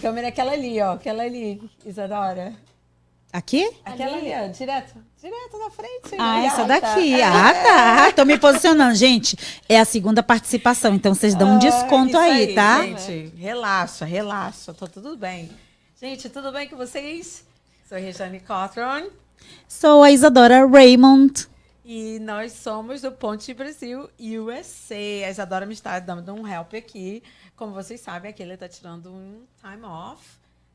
câmera é aquela ali, ó. Aquela ali, Isadora. Aqui? Aquela ali, ó. Direto na frente. Ah, essa daqui. Ah, tá. Tô me posicionando. Gente, é a segunda participação, então vocês dão um desconto isso aí, tá? Gente, relaxa. Tá tudo bem. Gente, tudo bem com vocês? Sou Regiane Cotron. Sou a Isadora Raymond. E nós somos do Ponte Brasil USA. A Isadora me está dando um help aqui. Como vocês sabem, aqui ele está tirando um time off,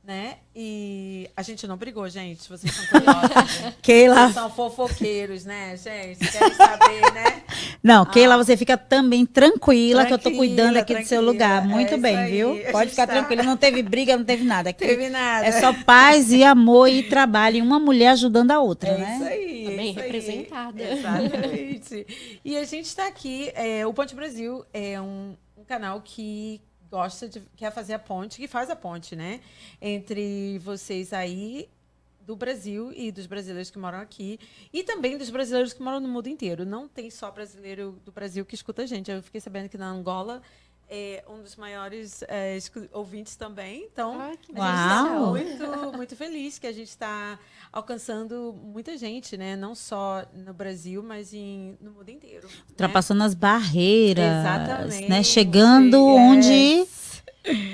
né? E a gente não brigou, gente. Vocês são curiosos. Keila. Vocês são fofoqueiros, né, gente? Querem saber, né? Não, Keila, você fica também tranquila que eu tô cuidando aqui do seu tranquila. lugar. Muito É bem, isso aí. viu? A Pode gente ficar tá- tranquila. Não teve briga, não teve nada. Aqui Teve nada. é só paz e amor e trabalho. E uma mulher ajudando a outra, É né? isso aí. Tá bem isso aí. representada. Exatamente. E a gente está aqui, o Ponte Brasil é um canal que quer fazer a ponte, que faz a ponte, né? Entre vocês aí do Brasil e dos brasileiros que moram aqui. E também dos brasileiros que moram no mundo inteiro. Não tem só brasileiro do Brasil que escuta a gente. Eu fiquei sabendo que na Angola é um dos maiores ouvintes também. Então, Ah, que a Uau. gente está muito feliz que a gente está alcançando muita gente, né? Não só no Brasil, mas no mundo inteiro. Né? Ultrapassando as barreiras, Exatamente. né? Chegando onde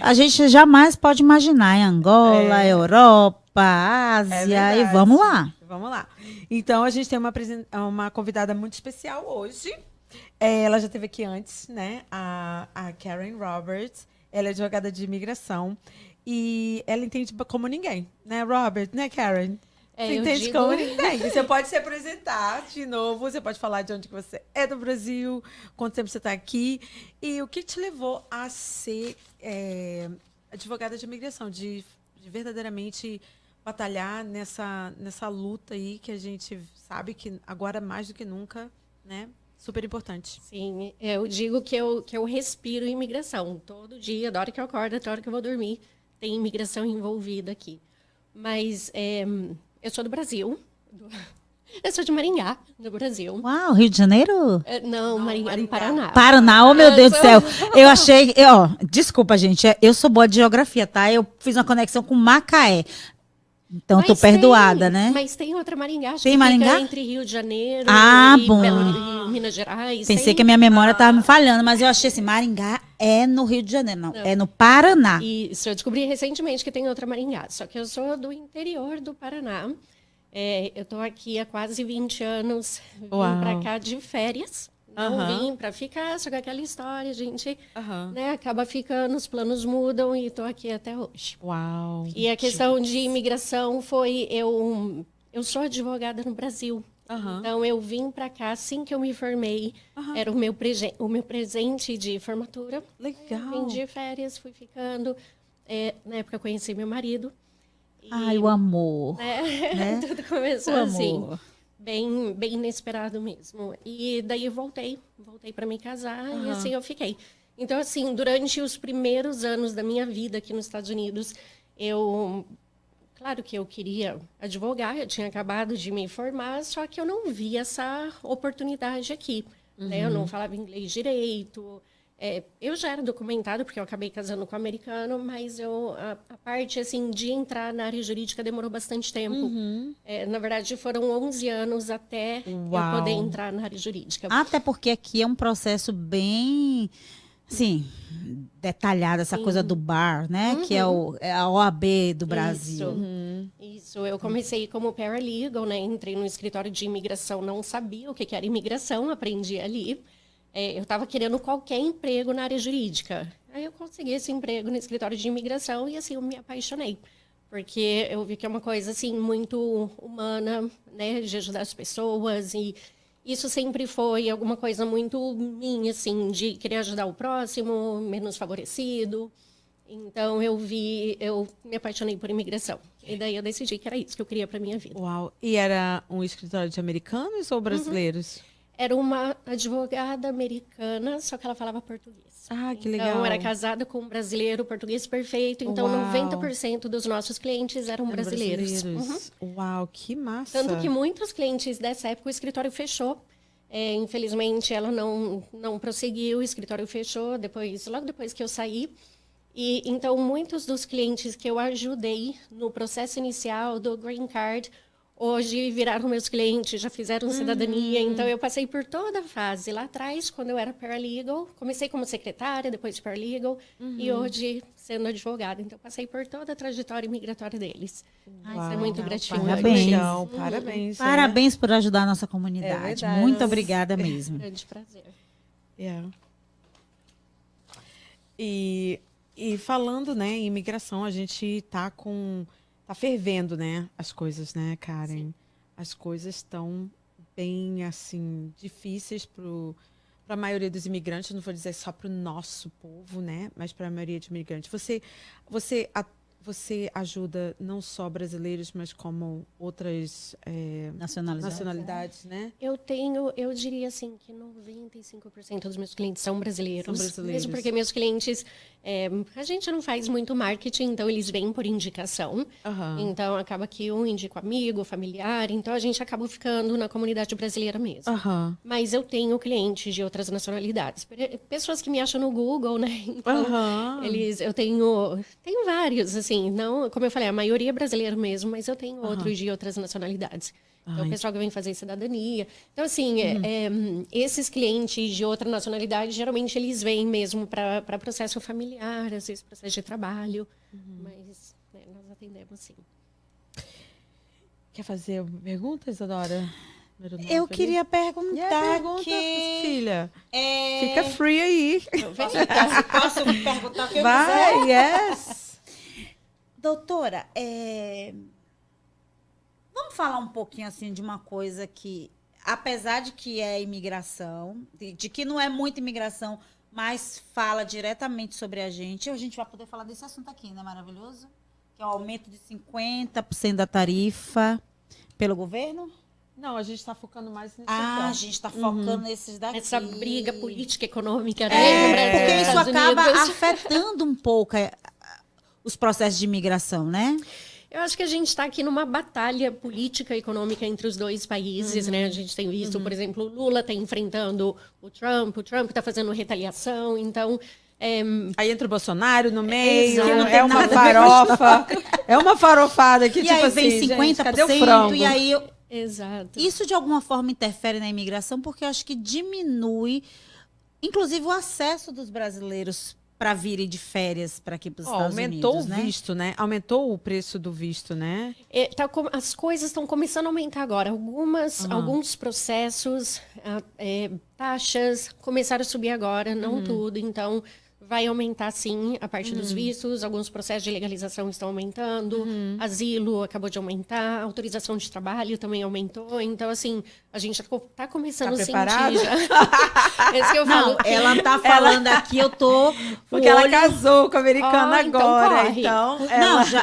a gente jamais pode imaginar. Em Angola, Europa, Ásia, e verdade. vamos lá. Vamos lá. Então, a gente tem uma convidada muito especial hoje. Ela já esteve aqui antes, né? A Karen Roberts. Ela é advogada de imigração. E ela entende como ninguém, né, Robert? Né, Karen? Você eu entende digo- como ninguém. Você pode se apresentar de novo. Você pode falar de onde que você é do Brasil, quanto tempo você está aqui. E o que te levou a ser advogada de imigração, de verdadeiramente batalhar nessa luta aí que a gente sabe que agora mais do que nunca, né? Super importante. Sim, eu digo que eu respiro imigração. Todo dia, da hora que eu acordo até a hora que eu vou dormir, tem imigração envolvida aqui. Mas eu sou do Brasil. Eu sou de Maringá, do Brasil. Uau, Rio de Janeiro? Não, Maringá, no Paraná. Paraná, oh meu Deus do céu. Eu achei, desculpa, gente, eu sou boa de geografia, tá? Eu fiz uma conexão com Macaé. Então, tô Mas tem- perdoada, né? Mas tem outra Maringá, acho Tem que Maringá? fica entre Rio de Janeiro e Bom. e Minas Gerais. Pensei que a minha memória tava me falhando, mas eu achei assim, Maringá é no Rio de Janeiro, não, é no Paraná. Isso, eu descobri recentemente que tem outra Maringá, só que eu sou do interior do Paraná. Eu tô aqui há quase 20 anos, vim Uau. pra cá de férias. Não Aham. vim pra ficar, só que aquela história, a gente Aham. né, acaba ficando, os planos mudam e tô aqui até hoje. Uau. E a questão de imigração foi, eu sou advogada no Brasil. Aham. Então, eu vim para cá assim que eu me formei. Era o meu presente de formatura. Legal. Vim de férias, fui ficando. Na época, eu conheci meu marido. E, Ai, o amor. né, tudo começou O assim. amor. Bem inesperado mesmo. E daí eu voltei para me casar e assim eu fiquei. Então, assim, durante os primeiros anos da minha vida aqui nos Estados Unidos, claro que eu queria advogar, eu tinha acabado de me formar, só que eu não via essa oportunidade aqui. Né? Eu não falava inglês direito. Eu já era documentada, porque eu acabei casando com um americano, mas a parte assim, de entrar na área jurídica demorou bastante tempo. Na verdade, foram 11 anos até eu Uau. poder entrar na área jurídica. Até porque aqui é um processo bem, assim, detalhado, essa coisa do bar, né? Que é a OAB do Brasil. Isso, eu comecei como paralegal, né? Entrei no escritório de imigração, não sabia o que era imigração, aprendi ali. Eu estava querendo qualquer emprego na área jurídica. Aí eu consegui esse emprego no escritório de imigração e assim eu me apaixonei. Porque eu vi que é uma coisa assim muito humana, né, de ajudar as pessoas e isso sempre foi alguma coisa muito minha, assim, de querer ajudar o próximo, menos favorecido. Então eu me apaixonei por imigração. E daí eu decidi que era isso que eu queria para minha vida. Uau. E era um escritório de americanos ou brasileiros? Era uma advogada americana, só que ela falava português. Ah, que Então, legal. era casada com um brasileiro, português perfeito. Então, Uau. 90% dos nossos clientes eram brasileiros. Uau, que massa. Tanto que muitos clientes dessa época, o escritório fechou. Infelizmente, ela não prosseguiu, o escritório fechou logo depois que eu saí. E então muitos dos clientes que eu ajudei no processo inicial do Green Card hoje viraram meus clientes, já fizeram cidadania. Então eu passei por toda a fase lá atrás, quando eu era paralegal, comecei como secretária, depois paralegal e hoje sendo advogada. Então eu passei por toda a trajetória imigratória deles. Isso é muito gratificante. Parabéns. Legal, parabéns. Parabéns por ajudar a nossa comunidade. verdade. Muito obrigada mesmo. Grande prazer. E falando, né, em imigração, a gente tá fervendo, né, as coisas, né, Karen? Sim. As coisas estão bem, assim, difíceis para a maioria dos imigrantes, não vou dizer só para o nosso povo, né, mas para a maioria dos imigrantes. Você ajuda não só brasileiros, mas como outras nacionalidades, né? Eu diria assim que 95% dos meus clientes são brasileiros. São brasileiros. Mesmo porque meus clientes, a gente não faz muito marketing, então eles vêm por indicação. Então acaba que um indica amigo, familiar, então a gente acaba ficando na comunidade brasileira mesmo. Mas eu tenho clientes de outras nacionalidades. Pessoas que me acham no Google, né? Então, eu tenho vários, assim, não, como eu falei, a maioria é brasileira mesmo, mas eu tenho outros de outras nacionalidades. Então, o pessoal que vem fazer cidadania. Então, assim, esses clientes de outra nacionalidade, geralmente eles vêm mesmo para processo familiar, às vezes processo de trabalho, mas nós atendemos sim. Quer fazer perguntas, Isadora? Eu queria perguntar filha. Fica free aí. Posso perguntar o que eu Vai, quiser? yes. Doutora, vamos falar um pouquinho assim de uma coisa que, apesar de que é imigração, de que não é muita imigração, mas fala diretamente sobre a gente vai poder falar desse assunto aqui, não é maravilhoso? Que é o aumento de 50% da tarifa pelo governo? Não, a gente está focando mais nesse a gente está focando nesses daqui. Essa briga política econômica, né? Porque isso Estados acaba Unidos. afetando um pouco os processos de imigração, né? Eu acho que a gente está aqui numa batalha política e econômica entre os dois países, né? A gente tem visto, por exemplo, o Lula está enfrentando o Trump está fazendo retaliação, então... Aí entra o Bolsonaro no meio, Exato. é uma farofa, é uma farofada que, E tipo aí assim, vem 50%, gente, cadê o frango? e aí... Exato. Isso, de alguma forma, interfere na imigração, porque eu acho que diminui, inclusive, o acesso dos brasileiros para virem de férias para aqui para os Estados aumentou Unidos, o visto, né? Aumentou o preço do visto, né? As coisas estão começando a aumentar agora. Alguns processos, taxas começaram a subir agora, não tudo. Então, vai aumentar, sim, a parte dos vistos. Alguns processos de legalização estão aumentando. Asilo acabou de aumentar. Autorização de trabalho também aumentou. Então, assim, a gente está começando a sentir já. Esse que eu falo. Ela está falando aqui, eu tô... Porque ela casou com o americano então agora. corre. Então,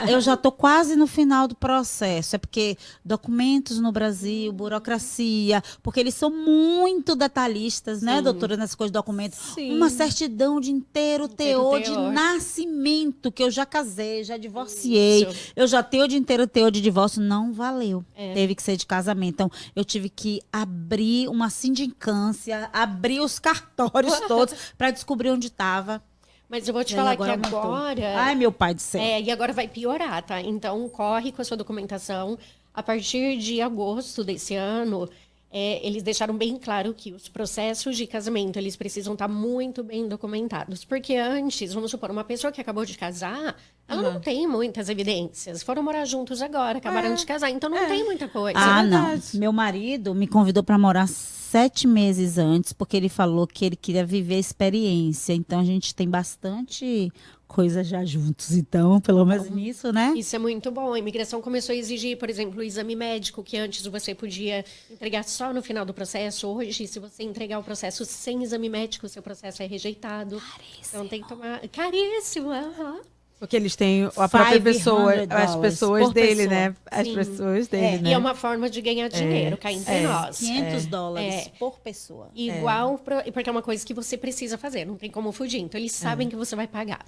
eu já tô quase no final do processo. É porque documentos no Brasil, burocracia, porque eles são muito detalhistas, né, doutora, nessas coisas de documentos. Sim. Uma certidão de inteiro teor de teor. nascimento, que eu já casei, já divorciei, Isso. eu já tenho o dia inteiro teor de divórcio, não valeu. Teve que ser de casamento. Então, eu tive que abrir uma sindicância, abrir os cartórios todos para descobrir onde estava. Mas eu vou te E aí falar que aumentou. agora... Ai, meu pai do céu. E agora vai piorar, tá? Então, corre com a sua documentação. A partir de agosto desse ano, eles deixaram bem claro que os processos de casamento, eles precisam estar muito bem documentados. Porque antes, vamos supor, uma pessoa que acabou de casar, ela não tem muitas evidências. Foram morar juntos agora, acabaram de casar, então não tem muita coisa. Ah, é não. verdade. Meu marido me convidou para morar 7 meses antes, porque ele falou que ele queria viver a experiência. Então, a gente tem bastante coisa já juntos. Então, pelo menos nisso, né? Isso é muito bom. A imigração começou a exigir, por exemplo, o exame médico, que antes você podia entregar só no final do processo. Hoje, se você entregar o processo sem exame médico, seu processo é rejeitado. Caríssimo. Então, tem que tomar... Caríssimo, aham. Porque eles têm a própria pessoa, $500 as pessoas por dele, pessoa. né? As Sim. pessoas dele, né? E é uma forma de ganhar dinheiro, cá entre nós. $500 por pessoa. Igual, porque é uma coisa que você precisa fazer, não tem como fugir. Então, eles sabem que você vai pagar.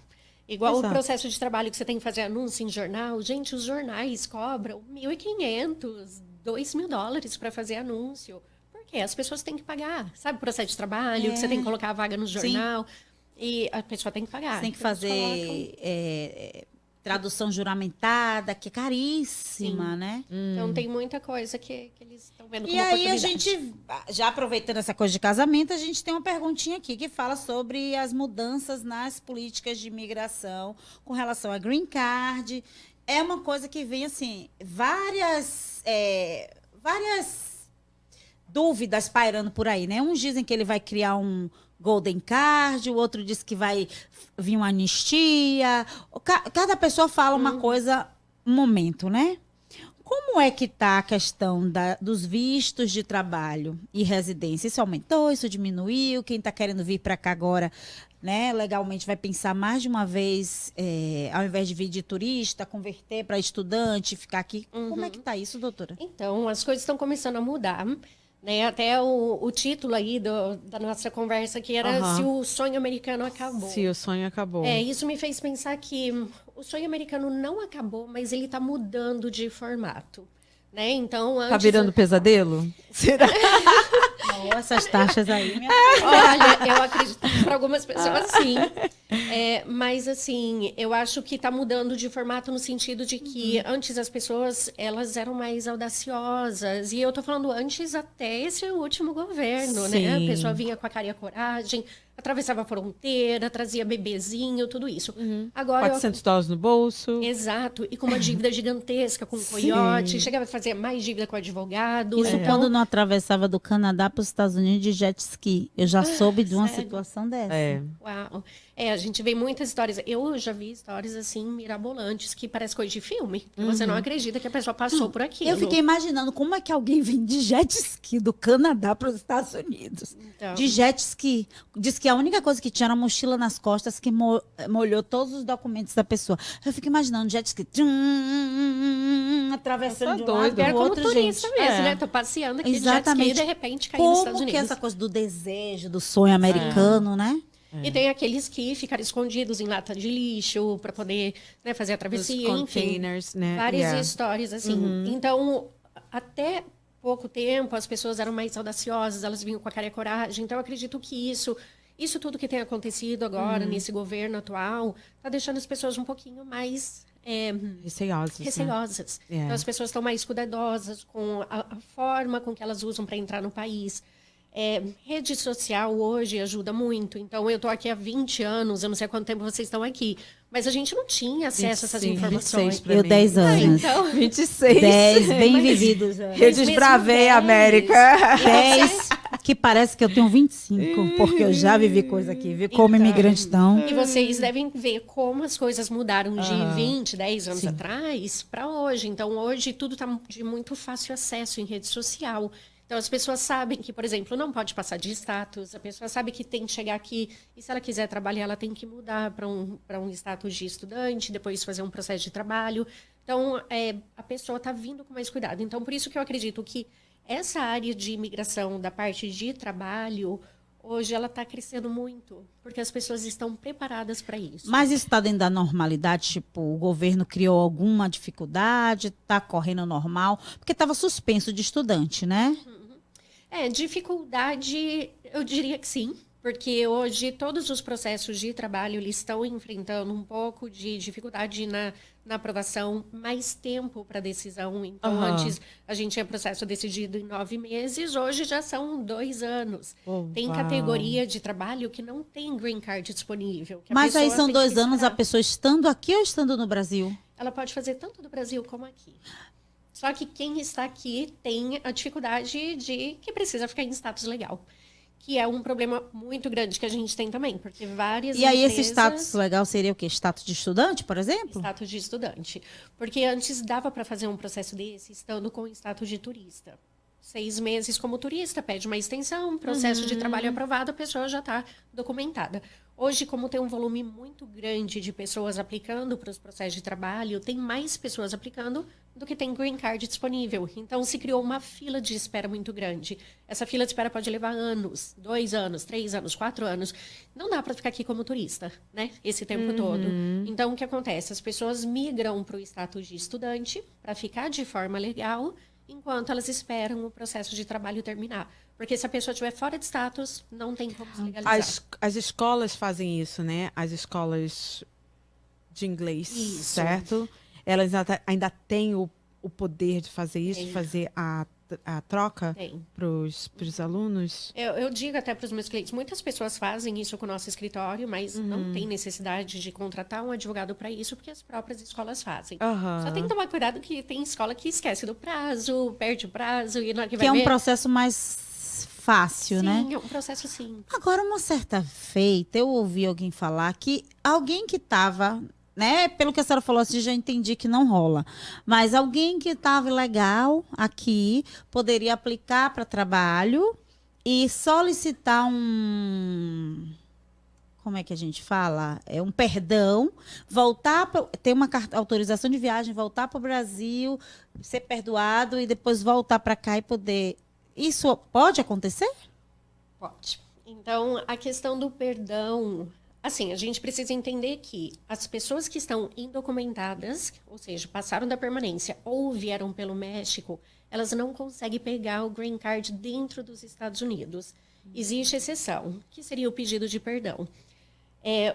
Igual Exato. o processo de trabalho que você tem que fazer anúncio em jornal. Gente, os jornais cobram $1.500, $2.000 para fazer anúncio. Por quê? As pessoas têm que pagar. Sabe o processo de trabalho, que você tem que colocar a vaga no jornal. E a pessoa tem que pagar. Você tem que Então, eles fazer tradução juramentada, que é caríssima, né? Então tem muita coisa que eles estão vendo como E aí a oportunidade. gente, já aproveitando essa coisa de casamento, a gente tem uma perguntinha aqui que fala sobre as mudanças nas políticas de imigração com relação a green card. É uma coisa que vem, assim, várias dúvidas pairando por aí, né? Uns dizem que ele vai criar um Golden Card, o outro diz que vai vir uma anistia. Cada pessoa fala uma coisa, um momento, né? Como é que está a questão dos vistos de trabalho e residência? Isso aumentou, isso diminuiu? Quem está querendo vir para cá agora, né, legalmente vai pensar mais de uma vez, ao invés de vir de turista, converter para estudante, ficar aqui. Como é que está isso, doutora? Então, as coisas estão começando a mudar. Né? Até o título aí da nossa conversa que era Se o Sonho Americano Acabou. Se o sonho acabou. Isso me fez pensar que o sonho americano não acabou, mas ele está mudando de formato. Né? Então, antes... Tá virando pesadelo? Será? Nossa, essas taxas aí, minha Olha, eu acredito que para algumas pessoas sim. Mas assim, eu acho que está mudando de formato no sentido de que antes as pessoas elas eram mais audaciosas. E eu tô falando antes até esse último governo, né? A Sim. pessoa vinha com a cara e a coragem, atravessava a fronteira, trazia bebezinho, tudo isso. Agora eu $400 no bolso. Exato, e com uma dívida gigantesca com o coiote, chegava a fazer mais dívida com o advogado. Isso quando não atravessava do Canadá para os Estados Unidos de jet ski. Eu já soube de uma situação dessa. Uau. A gente vê muitas histórias. Eu já vi histórias assim mirabolantes que parece coisa de filme. Você não acredita que a pessoa passou por aquilo. Eu fiquei imaginando como é que alguém vem de jet ski do Canadá para os Estados Unidos. Então. De jet ski. Diz que a única coisa que tinha era a mochila nas costas que molhou todos os documentos da pessoa. Eu fico imaginando jet ski atravessando de um lado Era do como outro, turista gente. mesmo, né? Tô passeando aqui Exatamente. de jet ski e de repente caí nos Estados Como que Unidos. essa coisa do desejo, do sonho americano, né? E tem aqueles que ficaram escondidos em lata de lixo para poder, né, fazer a Os travessia, enfim. containers, né? Várias histórias assim. Então, até pouco tempo, as pessoas eram mais audaciosas, elas vinham com a cara e a coragem. Então, eu acredito que isso tudo que tem acontecido agora, nesse governo atual, está deixando as pessoas um pouquinho mais Receosas. Né? receiosas. Então, as pessoas estão mais cuidadosas com a forma com que elas usam para entrar no país. Rede social hoje ajuda muito. Então, eu estou aqui há 20 anos, eu não sei há quá tempo vocês estão aqui, mas a gente não tinha acesso a essas 25, informações. 26 pra Eu, mim. 10 anos. Então, 26. 10, bem Mas- vividos. Eu mesmo desbravei a 10. América. 10, que parece que eu tenho 25, porque eu já vivi coisa aqui, vi como Então, imigrante estão. E vocês devem ver como as coisas mudaram de 20, 10 anos atrás para hoje. Então, hoje tudo está de muito fácil acesso em rede social. Então, as pessoas sabem que, por exemplo, não pode passar de status. A pessoa sabe que tem que chegar aqui e, se ela quiser trabalhar, ela tem que mudar para um status de estudante, depois fazer um processo de trabalho. Então, a pessoa está vindo com mais cuidado. Então, por isso que eu acredito que essa área de imigração da parte de trabalho, hoje ela está crescendo muito, porque as pessoas estão preparadas para isso. Mas isso está dentro da normalidade? Tipo, o governo criou alguma dificuldade? Está correndo normal? Porque estava suspenso de estudante, né? Dificuldade, eu diria que sim, porque hoje todos os processos de trabalho eles estão enfrentando um pouco de dificuldade na aprovação, mais tempo para decisão. Então, antes a gente tinha processo decidido em 9 meses, hoje já são 2 anos. Tem categoria de trabalho que não tem green card disponível. que a Mas aí pessoa são tem 2 que anos a esperar. pessoa estando aqui ou estando no Brasil? Ela pode fazer tanto no Brasil como aqui. Só que quem está aqui tem a dificuldade de que precisa ficar em status legal. Que é um problema muito grande que a gente tem também, porque várias E aí esse empresas... status legal seria o quê? Status de estudante, por exemplo? Status de estudante. Porque antes dava para fazer um processo desse estando com status de turista. 6 meses como turista, pede uma extensão, processo de trabalho aprovado, a pessoa já está documentada. Hoje, como tem um volume muito grande de pessoas aplicando para os processos de trabalho, tem mais pessoas aplicando do que tem green card disponível. Então, se criou uma fila de espera muito grande. Essa fila de espera pode levar anos, 2 anos, 3 anos, 4 anos. Não dá para ficar aqui como turista, né? Esse tempo todo. Então, o que acontece? As pessoas migram para o status de estudante para ficar de forma legal, enquanto elas esperam o processo de trabalho terminar. Porque se a pessoa estiver fora de status, não tem como se legalizar. As escolas fazem isso, né? As escolas de inglês, Isso. certo? Elas ainda têm o poder de fazer isso, de Tem. fazer a troca Tem. para os alunos? Eu digo até para os meus clientes, muitas pessoas fazem isso com o nosso escritório, mas não tem necessidade de contratar um advogado para isso, porque as próprias escolas fazem. Aham. Só tem que tomar cuidado que tem escola que esquece do prazo, perde o prazo e na hora que Que vai é um ver... processo mais fácil, né? Sim, é um processo sim. Agora, uma certa feita, eu ouvi alguém falar que alguém que estava, né? Pelo que a senhora falou assim, já entendi que não rola. Mas alguém que estava legal aqui poderia aplicar para trabalho e solicitar como é que a gente fala? É um perdão, ter uma autorização de viagem, voltar para o Brasil, ser perdoado e depois voltar para cá e poder. Isso pode acontecer? Pode. Então, a questão do perdão, assim, a gente precisa entender que as pessoas que estão indocumentadas, ou seja, passaram da permanência ou vieram pelo México, elas não conseguem pegar o green card dentro dos Estados Unidos. Existe exceção, que seria o pedido de perdão.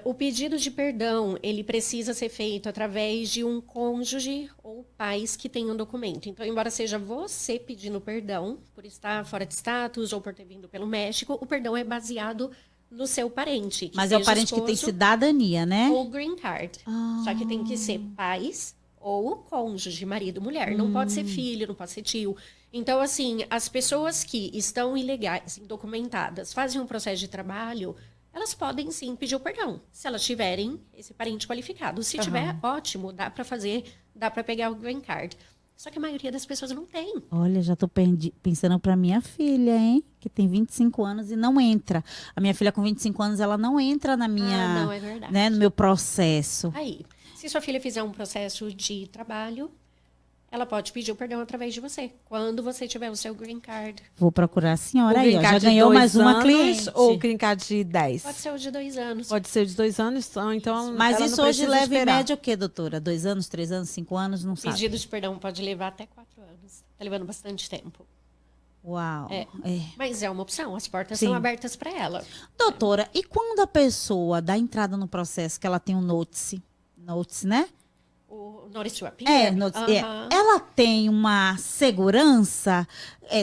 O pedido de perdão, ele precisa ser feito através de um cônjuge ou pais que tenham documento. Então, embora seja você pedindo perdão por estar fora de status ou por ter vindo pelo México, o perdão é baseado no seu parente. Mas é o parente que tem cidadania, né? Ou green card. Só que tem que ser pais ou cônjuge, marido, mulher. Não pode ser filho, não pode ser tio. Então, assim, as pessoas que estão ilegais, indocumentadas, fazem um processo de trabalho, elas podem sim pedir o perdão, se elas tiverem esse parente qualificado. Se tiver, ótimo, dá para fazer, dá para pegar o green card. Só que a maioria das pessoas não tem. Olha, já tô pensando para minha filha, hein? Que tem 25 anos e não entra. A minha filha com 25 anos, ela não entra na minha, Não, é verdade. né, no meu processo. Aí, se sua filha fizer um processo de trabalho, ela pode pedir o perdão através de você, quando você tiver o seu green card. Vou procurar a senhora O aí, green ó. Já card de ganhou 2 mais uma anos cliente. ou o green card de 10? Pode ser o de 2 anos. Pode ser de 2 anos, então Mas ela isso não hoje precisa leva em esperar. média o quê, doutora? 2 anos, 3 anos, 5 anos? Não sabe. Pedido de perdão pode levar até 4 anos. Tá levando bastante tempo. Uau. É. Mas é uma opção, as portas Sim. são abertas para ela. Doutora, e quando a pessoa dá entrada no processo, que ela tem um notice, né? O Notice to Appear. Aham. Ela tem uma segurança,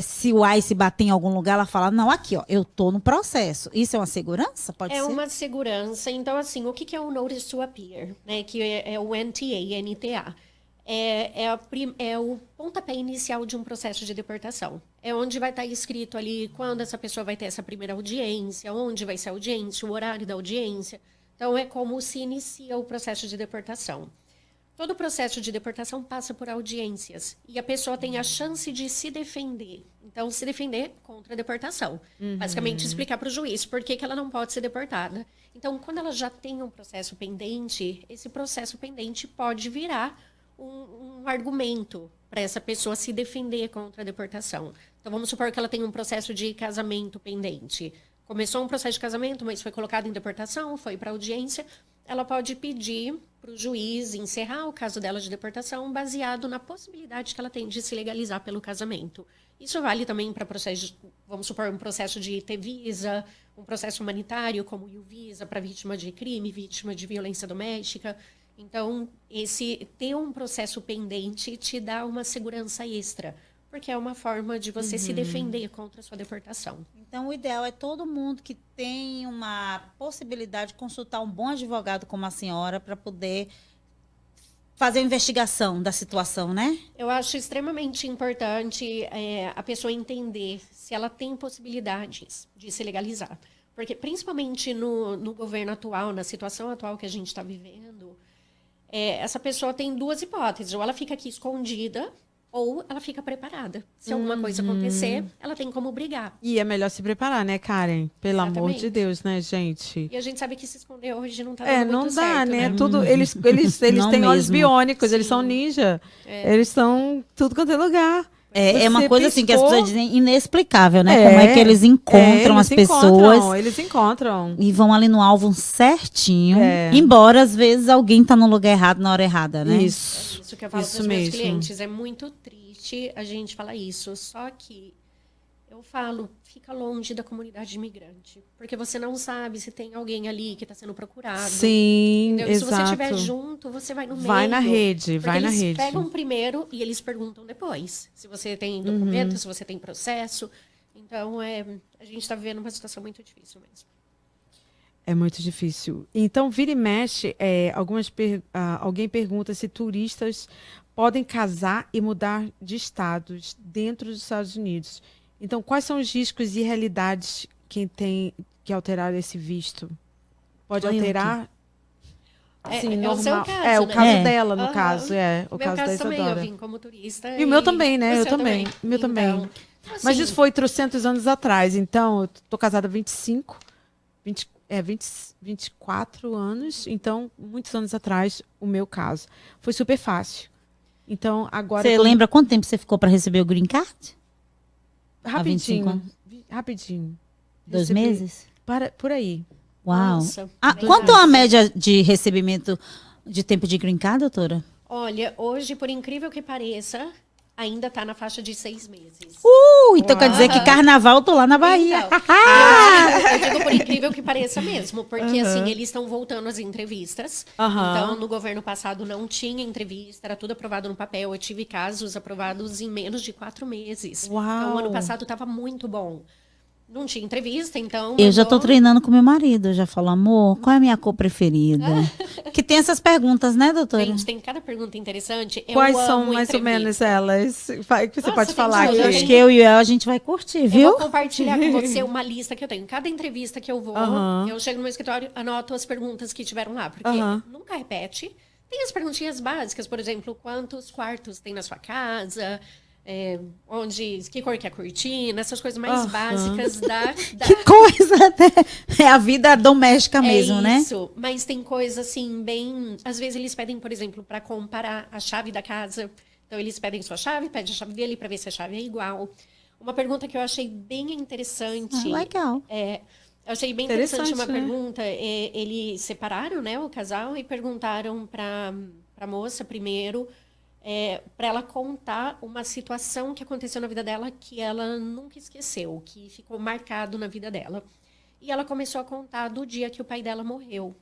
se o ICE bater em algum lugar, ela fala, não, aqui, ó, eu tô no processo. Isso é uma segurança? Pode É ser? uma segurança. Então, assim, o que é o Notice to Appear? Né? Que é o NTA. É o pontapé inicial de um processo de deportação. É onde vai estar escrito ali quando essa pessoa vai ter essa primeira audiência, onde vai ser a audiência, o horário da audiência. Então, é como se inicia o processo de deportação. Todo processo de deportação passa por audiências e a pessoa tem a chance de se defender. Então, se defender contra a deportação. Basicamente, explicar para o juiz por que ela não pode ser deportada. Então, quando ela já tem um processo pendente, esse processo pendente pode virar um argumento para essa pessoa se defender contra a deportação. Então, vamos supor que ela tem um processo de casamento pendente. Começou um processo de casamento, mas foi colocado em deportação, foi para audiência. Ela pode pedir para o juiz encerrar o caso dela de deportação baseado na possibilidade que ela tem de se legalizar pelo casamento. Isso vale também para processos, vamos supor, um processo de ter visa, um processo humanitário, como o visa para vítima de crime, vítima de violência doméstica. Então, ter um processo pendente te dá uma segurança extra, porque é uma forma de você se defender contra a sua deportação. Então, o ideal é todo mundo que tem uma possibilidade de consultar um bom advogado como a senhora para poder fazer a investigação da situação, né? Eu acho extremamente importante a pessoa entender se ela tem possibilidades de se legalizar. Porque, principalmente no governo atual, na situação atual que a gente está vivendo, essa pessoa tem 2 hipóteses. Ou ela fica aqui escondida, ou ela fica preparada. Se alguma coisa acontecer, ela tem como brigar. E é melhor se preparar, né, Karen? Pelo amor Exatamente. de Deus, né, gente? E a gente sabe que se esconder hoje não tá dando Não muito dá, certo, né? Tudo, eles Não têm olhos mesmo. biônicos, eles Sim. são ninja. Eles estão tudo quanto é lugar. É uma Você coisa assim que as piscou- pessoas dizem inexplicável, né? Como é que eles encontram as pessoas Eles encontram. e vão ali no alvo certinho. É. Embora, às vezes, alguém tá no lugar errado na hora errada, né? Isso. Isso que eu falo para Isso os meus mesmo. clientes. É muito triste a gente falar isso. Só que Eu falo, fica longe da comunidade imigrante. Porque você não sabe se tem alguém ali que está sendo procurado. Sim, Entendeu? E se você exato. estiver junto, você vai no meio. Vai na rede, Porque vai na eles rede. pegam primeiro e eles perguntam depois. Se você tem documento, se você tem processo. Então, a gente está vivendo uma situação muito difícil mesmo. É muito difícil. Então, vira e mexe, alguém pergunta se turistas podem casar e mudar de estados dentro dos Estados Unidos. Então, quais são os riscos e realidades quem tem que alterar esse visto? Pode Olha alterar? Sim, é o seu normal. caso, É, o né? caso É. dela, no Aham. caso. É, o Meu caso da caso também, eu Isadora. vim como turista. E o meu também, né? o Eu seu também. O meu também. Então, Mas assim, isso foi 300 anos atrás. Então, eu tô casada há 24 anos. Então, muitos anos atrás, o meu caso. Foi super fácil. Então, agora... Você lembra quanto tempo você ficou para receber o green card? Há 25 Rapidinho. anos? Rapidinho. 2 Recebi- meses? Por aí. Uau. Nossa, bem Quanto é a rápido. média de recebimento de tempo de green card, doutora? Olha, hoje, por incrível que pareça, ainda está na faixa de 6 meses. Então quer dizer que carnaval eu tô lá na Bahia. Então, eu digo por incrível que pareça mesmo, porque assim, eles estão voltando às entrevistas. Aham. Então, no governo passado não tinha entrevista, era tudo aprovado no papel. Eu tive casos aprovados em menos de 4 meses. Uau. Então, o ano passado estava muito bom. Não tinha entrevista, então... Eu já tô mandou- treinando com meu marido. Eu já falo, amor, qual é a minha cor preferida? Que tem essas perguntas, né, doutora? Gente, tem cada pergunta interessante. Eu Quais são amo mais ou entrevista. menos elas? Que você Nossa, pode tem falar tudo. Eu aqui? acho que eu e ela a gente vai curtir, Eu viu? vou compartilhar com você uma lista que eu tenho. Cada entrevista que eu vou, Aham. eu chego no meu escritório, anoto as perguntas que tiveram lá, porque Aham. nunca repete. Tem as perguntinhas básicas, por exemplo, quantos quartos tem na sua casa, que cor que é a cortina, essas coisas mais Aham. básicas da Que coisa, até. É a vida doméstica mesmo, né? isso, mas tem coisa assim, bem... Às vezes eles pedem, por exemplo, para comparar a chave da casa. Então, eles pedem sua chave, pede a chave dele para ver se a chave é igual. Uma pergunta que eu achei bem interessante... Legal. Eu achei bem interessante uma Interessante, né? pergunta. Eles separaram, né, o casal e perguntaram para a moça primeiro para ela contar uma situação que aconteceu na vida dela que ela nunca esqueceu, que ficou marcado na vida dela. E ela começou a contar do dia que o pai dela morreu.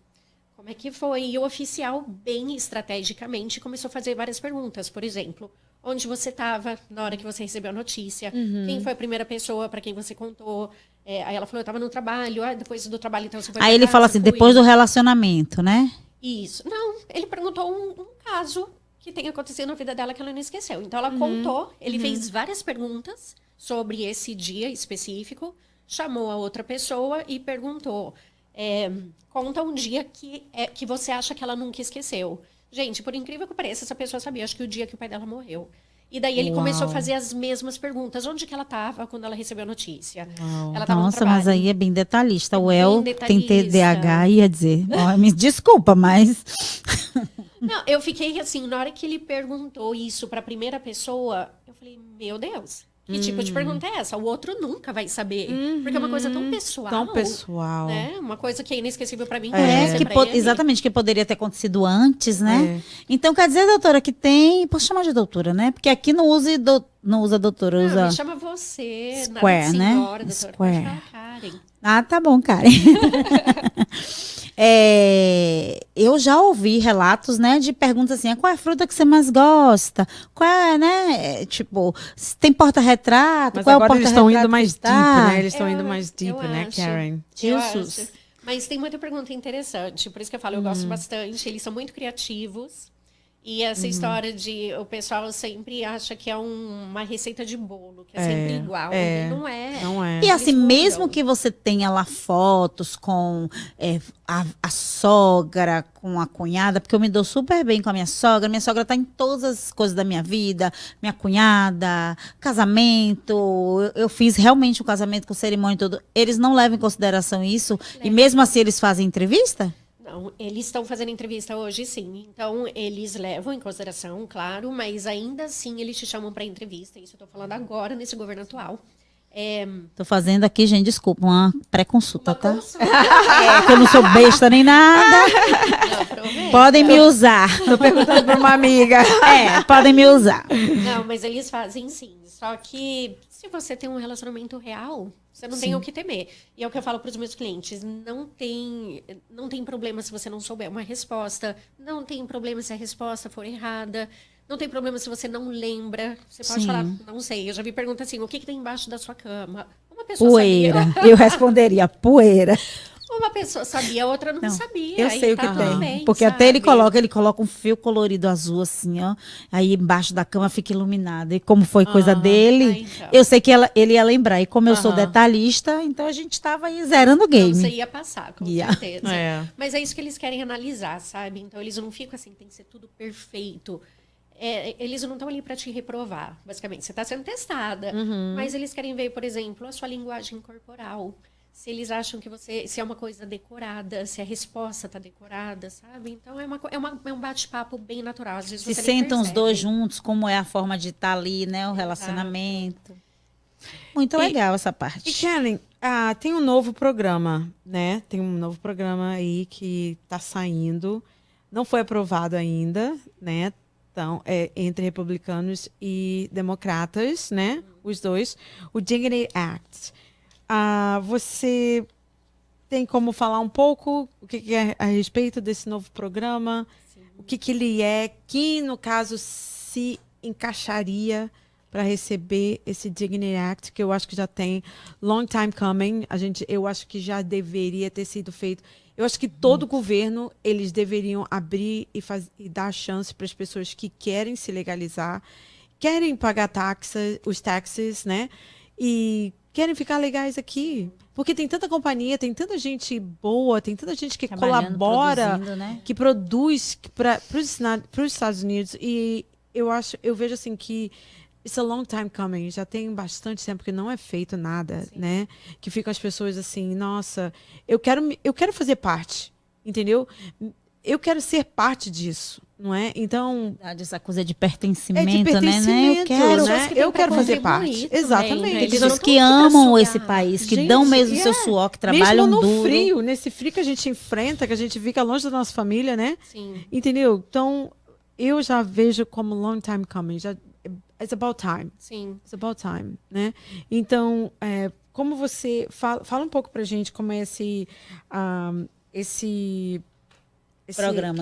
Como é que foi? E o oficial, bem estrategicamente, começou a fazer várias perguntas. Por exemplo, onde você estava na hora que você recebeu a notícia? Quem foi a primeira pessoa para quem você contou? Aí ela falou, eu estava no trabalho. Depois do trabalho, então você foi Aí pra ele casa? fala assim, Fui. depois do relacionamento, né? Isso. Não, ele perguntou um caso que tenha acontecido na vida dela que ela não esqueceu. Então, ela contou, ele fez várias perguntas sobre esse dia específico, chamou a outra pessoa e perguntou, conta um dia que você acha que ela nunca esqueceu. Gente, por incrível que pareça, essa pessoa sabia, acho que o dia que o pai dela morreu. E daí ele começou a fazer as mesmas perguntas. Onde que ela estava quando ela recebeu a notícia? Ela estava no Nossa, trabalho. mas aí é bem detalhista. O bem El tem detalhista. TDAH, ia dizer. Ó, me desculpa, mas... Não, eu fiquei assim, na hora que ele perguntou isso para a primeira pessoa, eu falei, meu Deus, que tipo de pergunta é essa? O outro nunca vai saber. Porque é uma coisa tão pessoal. Tão pessoal. Né? Uma coisa que é inesquecível para mim. Exatamente, que poderia ter acontecido antes, né? Então, quer dizer, doutora, que tem... Posso chamar de doutora, né? Porque aqui não usa doutora, usa... Me chama você, Square, nada de né? senhora, doutora. Square. Pode falar, Karen. Ah, tá bom, Karen. Eu já ouvi relatos, né, de perguntas assim, qual é a fruta que você mais gosta? Qual é, né, tipo, se tem porta-retrato? Mas Qual é o agora eles estão porta-retrato indo mais que deep, tá? né? Eles estão indo Eu- mais deep, eu né, acho. Karen? Eu Jesus. acho. Mas tem muita pergunta interessante, por isso que eu falo, eu gosto bastante. Eles são muito criativos. E essa história de o pessoal sempre acha que é uma receita de bolo, que é sempre igual. é. E não é. Não é. E assim, Eles mesmo mudam. que você tenha lá fotos com a sogra, com a cunhada, porque eu me dou super bem com a minha sogra tá em todas as coisas da minha vida, minha cunhada, casamento, eu fiz realmente um casamento com cerimônia e tudo. Eles não levam em consideração isso? E mesmo assim eles fazem entrevista? Não, eles estão fazendo entrevista hoje, sim. Então, eles levam em consideração, claro, mas ainda assim eles te chamam para entrevista. Isso eu estou falando agora, nesse governo atual. Tô fazendo aqui, gente, desculpa, uma pré-consulta, tá? Consulta. Que eu não sou besta nem nada. Não, aproveita. Podem me usar. Tô perguntando pra uma amiga. Podem me usar. Não, mas eles fazem sim. Só que se você tem um relacionamento real, você não tem o que temer. E é o que eu falo para os meus clientes. Não tem problema se você não souber uma resposta. Não tem problema se a resposta for errada. Não tem problema se você não lembra. Você pode falar, não sei. Eu já vi pergunta assim, o que tem embaixo da sua cama? Uma pessoa Poeira. sabia. Eu responderia, poeira. Uma pessoa sabia, a outra não sabia. Eu Aí sei o tá que tudo tem. bem, Porque até ele sabe? coloca um fio colorido azul assim, ó. Aí embaixo da cama fica iluminado. E como foi coisa dele, então. eu sei que ele ia lembrar. E como eu sou detalhista, então a gente tava aí zerando o Então, game. você ia passar, com certeza. É. Mas é isso que eles querem analisar, sabe? Então, eles não ficam assim, tem que ser tudo perfeito. Eles não estão ali para te reprovar, basicamente. Você está sendo testada. Mas eles querem ver, por exemplo, a sua linguagem corporal. Se eles acham que se é uma coisa decorada, se a resposta está decorada, sabe? Então, é um bate-papo bem natural. Às vezes Se você nem sentam os percebe. dois juntos, como é a forma de estar ali, né? O relacionamento. Muito legal essa E parte. Kellen, tem um novo programa, né? Tem um novo programa aí que tá saindo. Não foi aprovado ainda, né? Então, entre republicanos e democratas, né? Os dois. O Dignity Act. Você tem como falar um pouco o que é a respeito desse novo programa? O que ele é? Quem, no caso, se encaixaria para receber esse Dignity Act, que eu acho que já tem long time coming. Eu acho que já deveria ter sido feito. Eu acho que todo governo, eles deveriam abrir e dar chance para as pessoas que querem se legalizar, querem pagar os taxes, né? E querem ficar legais aqui. Porque tem tanta companhia, tem tanta gente boa, tem tanta gente que Trabalhando, colabora, produzindo, né? que produz para os Estados Unidos. E eu vejo assim que it's a long time coming. Já tem bastante tempo que não é feito nada, né? Que ficam as pessoas assim, nossa, eu quero fazer parte, entendeu? Eu quero ser parte disso, não é? Então, Essa coisa de pertencimento, é de pertencimento, né? Eu quero. né? que têm Eu pra quero fazer contribuir parte. também, Exatamente. né? Tem Eles pessoas não que tão aqui pra amam sugar. esse país, que Gente, dão mesmo o seu suor, que trabalham mesmo no duro. frio, nesse frio que a gente enfrenta, que a gente fica longe da nossa família, né? Sim. Entendeu? Então, eu já vejo como long time coming. It's about time. Sim. It's about time, né? Então, como você... Fala um pouco pra gente como é esse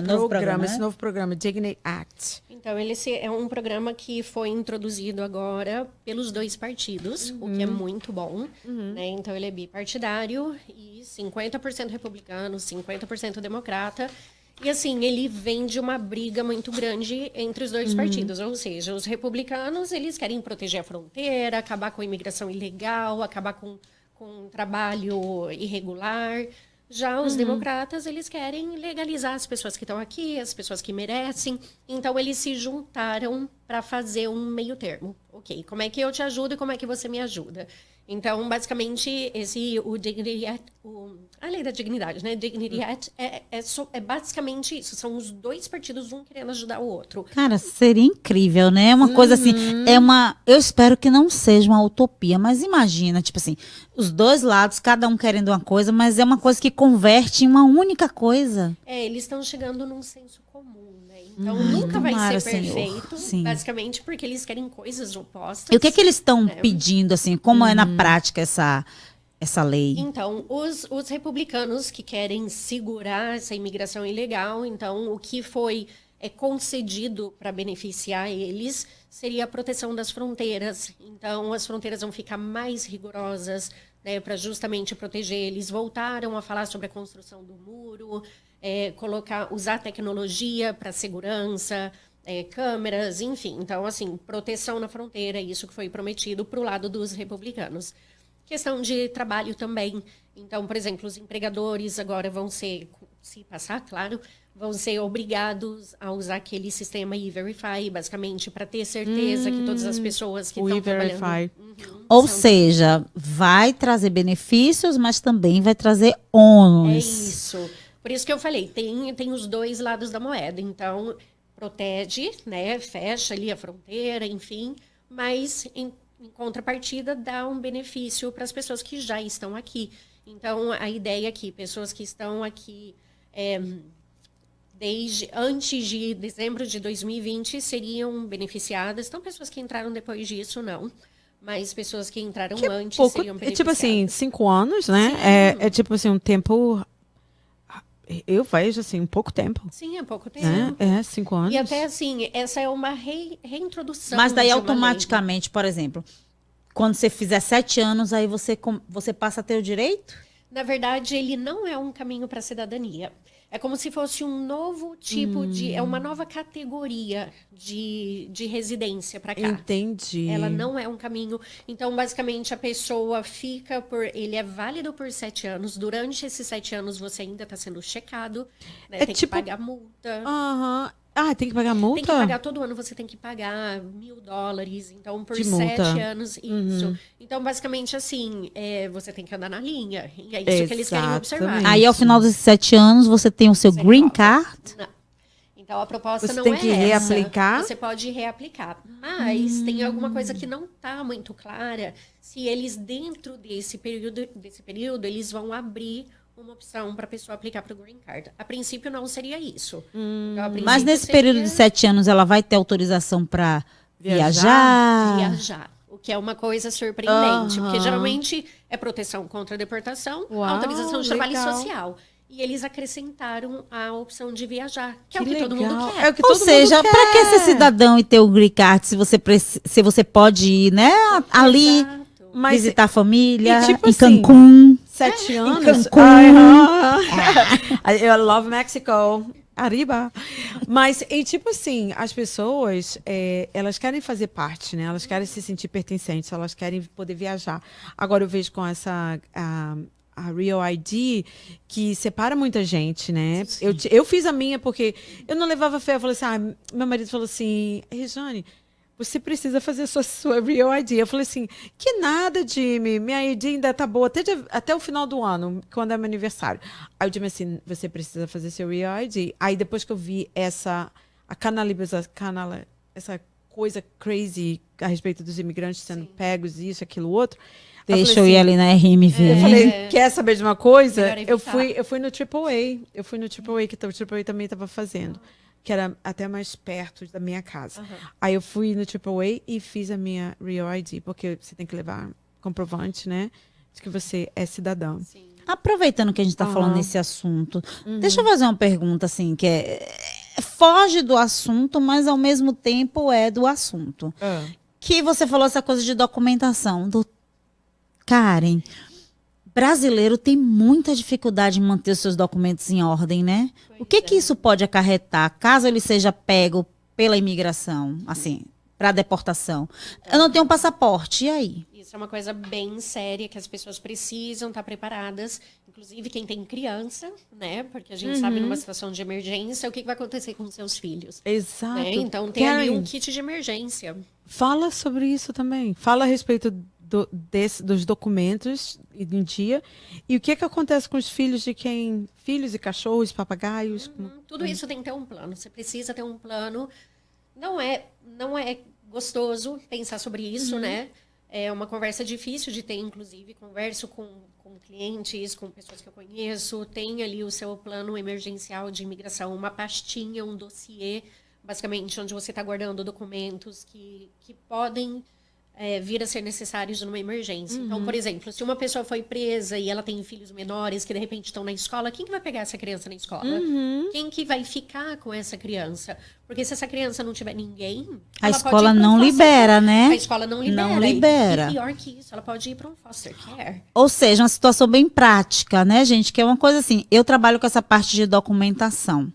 Novo programa, esse né? novo programa, Dignity Act. Então, esse é um programa que foi introduzido agora pelos dois partidos, o que é muito bom. Né? Então, ele é bipartidário e 50% republicano, 50% democrata. E, assim, ele vem de uma briga muito grande entre os dois partidos. Ou seja, os republicanos, eles querem proteger a fronteira, acabar com a imigração ilegal, acabar com trabalho irregular. Já os democratas, eles querem legalizar as pessoas que estão aqui, as pessoas que merecem. Então, eles se juntaram para fazer um meio termo. Ok, como é que eu te ajudo e como é que você me ajuda? Então, basicamente, o Dignity Act, a lei da dignidade, né? Dignity Act é basicamente isso. São os dois partidos, um querendo ajudar o outro. Cara, seria incrível, né? Uma coisa assim, eu espero que não seja uma utopia, mas imagina, tipo assim, os dois lados, cada um querendo uma coisa, mas é uma coisa que converte em uma única coisa. Eles estão chegando num senso comum, né? Então, nunca vai tomara, ser Senhor. perfeito, Sim. basicamente, porque eles querem coisas opostas. E o que que eles estão pedindo, assim, como é na prática essa lei? Então, os republicanos que querem segurar essa imigração ilegal, então, o que foi concedido para beneficiar eles seria a proteção das fronteiras. Então, as fronteiras vão ficar mais rigorosas, né, para justamente proteger. Eles voltaram a falar sobre a construção do muro, usar tecnologia para segurança, câmeras, enfim. Então, assim, proteção na fronteira, isso que foi prometido para o lado dos republicanos. Questão de trabalho também. Então, por exemplo, os empregadores agora vão ser, se passar, claro, vão ser obrigados a usar aquele sistema E-Verify, basicamente, para ter certeza que todas as pessoas que O estão trabalhando... E-Verify. Ou seja, vai trazer benefícios, mas também vai trazer ônus. É isso. Por isso que eu falei, tem os dois lados da moeda. Então, protege, né, fecha ali a fronteira, enfim, mas em em contrapartida, dá um benefício para as pessoas que já estão aqui. Então, a ideia aqui, pessoas que estão aqui desde antes de dezembro de 2020 seriam beneficiadas. Então, pessoas que entraram depois disso, não. Mas pessoas que entraram antes seriam É beneficiadas. tipo assim, 5 anos, né? Sim. É tipo assim, um tempo... Eu vejo assim, pouco tempo. Sim, é pouco tempo. Né? 5 anos. E até assim, essa é uma reintrodução. Mas daí de uma automaticamente, por exemplo, quando você fizer 7 anos, aí você passa a ter o direito? lei. Na verdade, ele não é um caminho para a cidadania. É como se fosse um novo tipo de... É uma nova categoria de residência para cá. Entendi. Ela não é um caminho. Então, basicamente, a pessoa fica por... Ele é válido por 7 anos. Durante esses 7 anos, você ainda está sendo checado. Né? É Tem tipo- que pagar multa. Aham. Ah, tem que pagar multa? Tem que pagar todo ano, você tem que pagar $1.000. Então, por De 7 multa. anos, isso. Então, basicamente, assim, você tem que andar na linha. E é isso que eles querem observar. Exatamente. Aí, ao final desses 7 anos, você tem o seu Você green volta. card. Não. Então, a proposta Você não tem é que essa. reaplicar? Você pode reaplicar. Mas tem alguma coisa que não está muito clara se eles, dentro desse período, eles vão abrir uma opção para a pessoa aplicar para o Green Card. A princípio, não seria isso. Então, a Mas princípio, nesse período de 7 anos, ela vai ter autorização para viajar? viajar. O que é uma coisa surpreendente. Porque Aham. geralmente é proteção contra a deportação, Uau, autorização de trabalho legal. social. E eles acrescentaram a opção de viajar, que é o que legal. todo mundo quer. É o que Ou todo seja, mundo quer. para que ser cidadão e ter o green card se você pode ir, né, ali Exato. Mas visitar a família, e tipo em assim, Cancún? 7 anos? Cancún. Eu love Mexico. Arriba. Mas, e tipo assim, as pessoas, elas querem fazer parte, né? Elas querem se sentir pertencentes, elas querem poder viajar. Agora eu vejo com essa... A Real ID, que separa muita gente, né? Eu fiz a minha porque eu não levava fé. Eu falei assim, meu marido falou assim, Rejane, você precisa fazer sua Real ID. Eu falei assim, que nada, Jimmy, minha ID ainda tá boa até o final do ano, quando é meu aniversário. Aí o Jimmy assim, você precisa fazer seu Real ID. Aí depois que eu vi essa coisa crazy a respeito dos imigrantes sendo pegos, isso, aquilo, outro. Deixa eu ir ali na RMV. Eu falei, quer saber de uma coisa? Melhor evitar. Eu fui no AAA. Eu fui no AAA, que o AAA também estava fazendo. Que era até mais perto da minha casa. Aí eu fui no AAA e fiz a minha Real ID. Porque você tem que levar comprovante, né? De que você é cidadão. Sim. Aproveitando que a gente está falando nesse assunto, deixa eu fazer uma pergunta assim, que foge do assunto, mas ao mesmo tempo é do assunto. Que você falou essa coisa de documentação. Karen, brasileiro tem muita dificuldade em manter os seus documentos em ordem, né? O que isso pode acarretar, caso ele seja pego pela imigração, assim, para deportação? Eu não tenho passaporte, e aí? Isso é uma coisa bem séria que as pessoas precisam estar preparadas, inclusive quem tem criança, né? Porque a gente sabe numa situação de emergência o que vai acontecer com os seus filhos. Exato. Né? Então tem ali Karen, um kit de emergência. fala sobre isso também. Fala a respeito dos documentos em dia. E o que acontece com os filhos de quem... Filhos e cachorros, papagaios. Tudo isso tem que ter um plano. Você precisa ter um plano. Não é gostoso pensar sobre isso, né? É uma conversa difícil de ter, inclusive. Converso com clientes, com pessoas que eu conheço. Tem ali o seu plano emergencial de imigração, uma pastinha, um dossiê, basicamente, onde você está guardando documentos que podem vir a ser necessários numa emergência. Então, por exemplo, se uma pessoa foi presa e ela tem filhos menores que de repente estão na escola, quem que vai pegar essa criança na escola? Quem que vai ficar com essa criança? Porque se essa criança não tiver ninguém, A ela pode escola ir pra um não foster libera, care. né? A escola não libera. Não libera. E pior que isso, ela pode ir para um foster care. Ou seja, uma situação bem prática, né, gente? Que é uma coisa assim, eu trabalho com essa parte de documentação.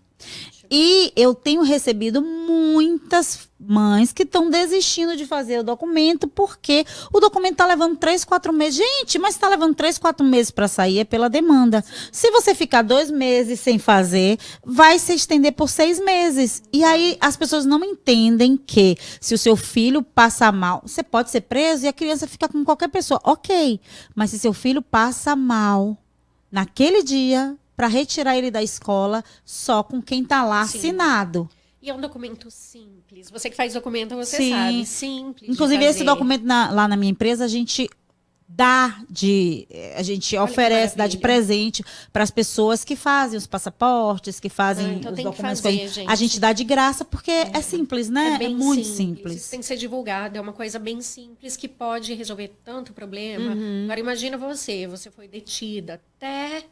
E eu tenho recebido muitas mães que estão desistindo de fazer o documento porque o documento está levando 3, 4 meses. Gente, mas está levando 3, 4 meses para sair é pela demanda. Se você ficar 2 meses sem fazer, vai se estender por 6 meses. E aí as pessoas não entendem que se o seu filho passa mal, você pode ser preso e a criança fica com qualquer pessoa. Ok, mas se seu filho passa mal naquele dia, para retirar ele da escola só com quem está lá Sim. assinado. E é um documento simples. Você que faz documento, você Sim. sabe. Simples. de Inclusive, esse fazer. documento lá na minha empresa, a gente Olha que oferece, dá de maravilha. presente para as pessoas que fazem os passaportes, que fazem então os tem que documentos. fazer, A gente. gente dá de graça porque é simples, né? É bem muito Isso simples. tem que ser divulgado. É uma coisa bem simples que pode resolver tanto problema. Agora, imagina você foi detida até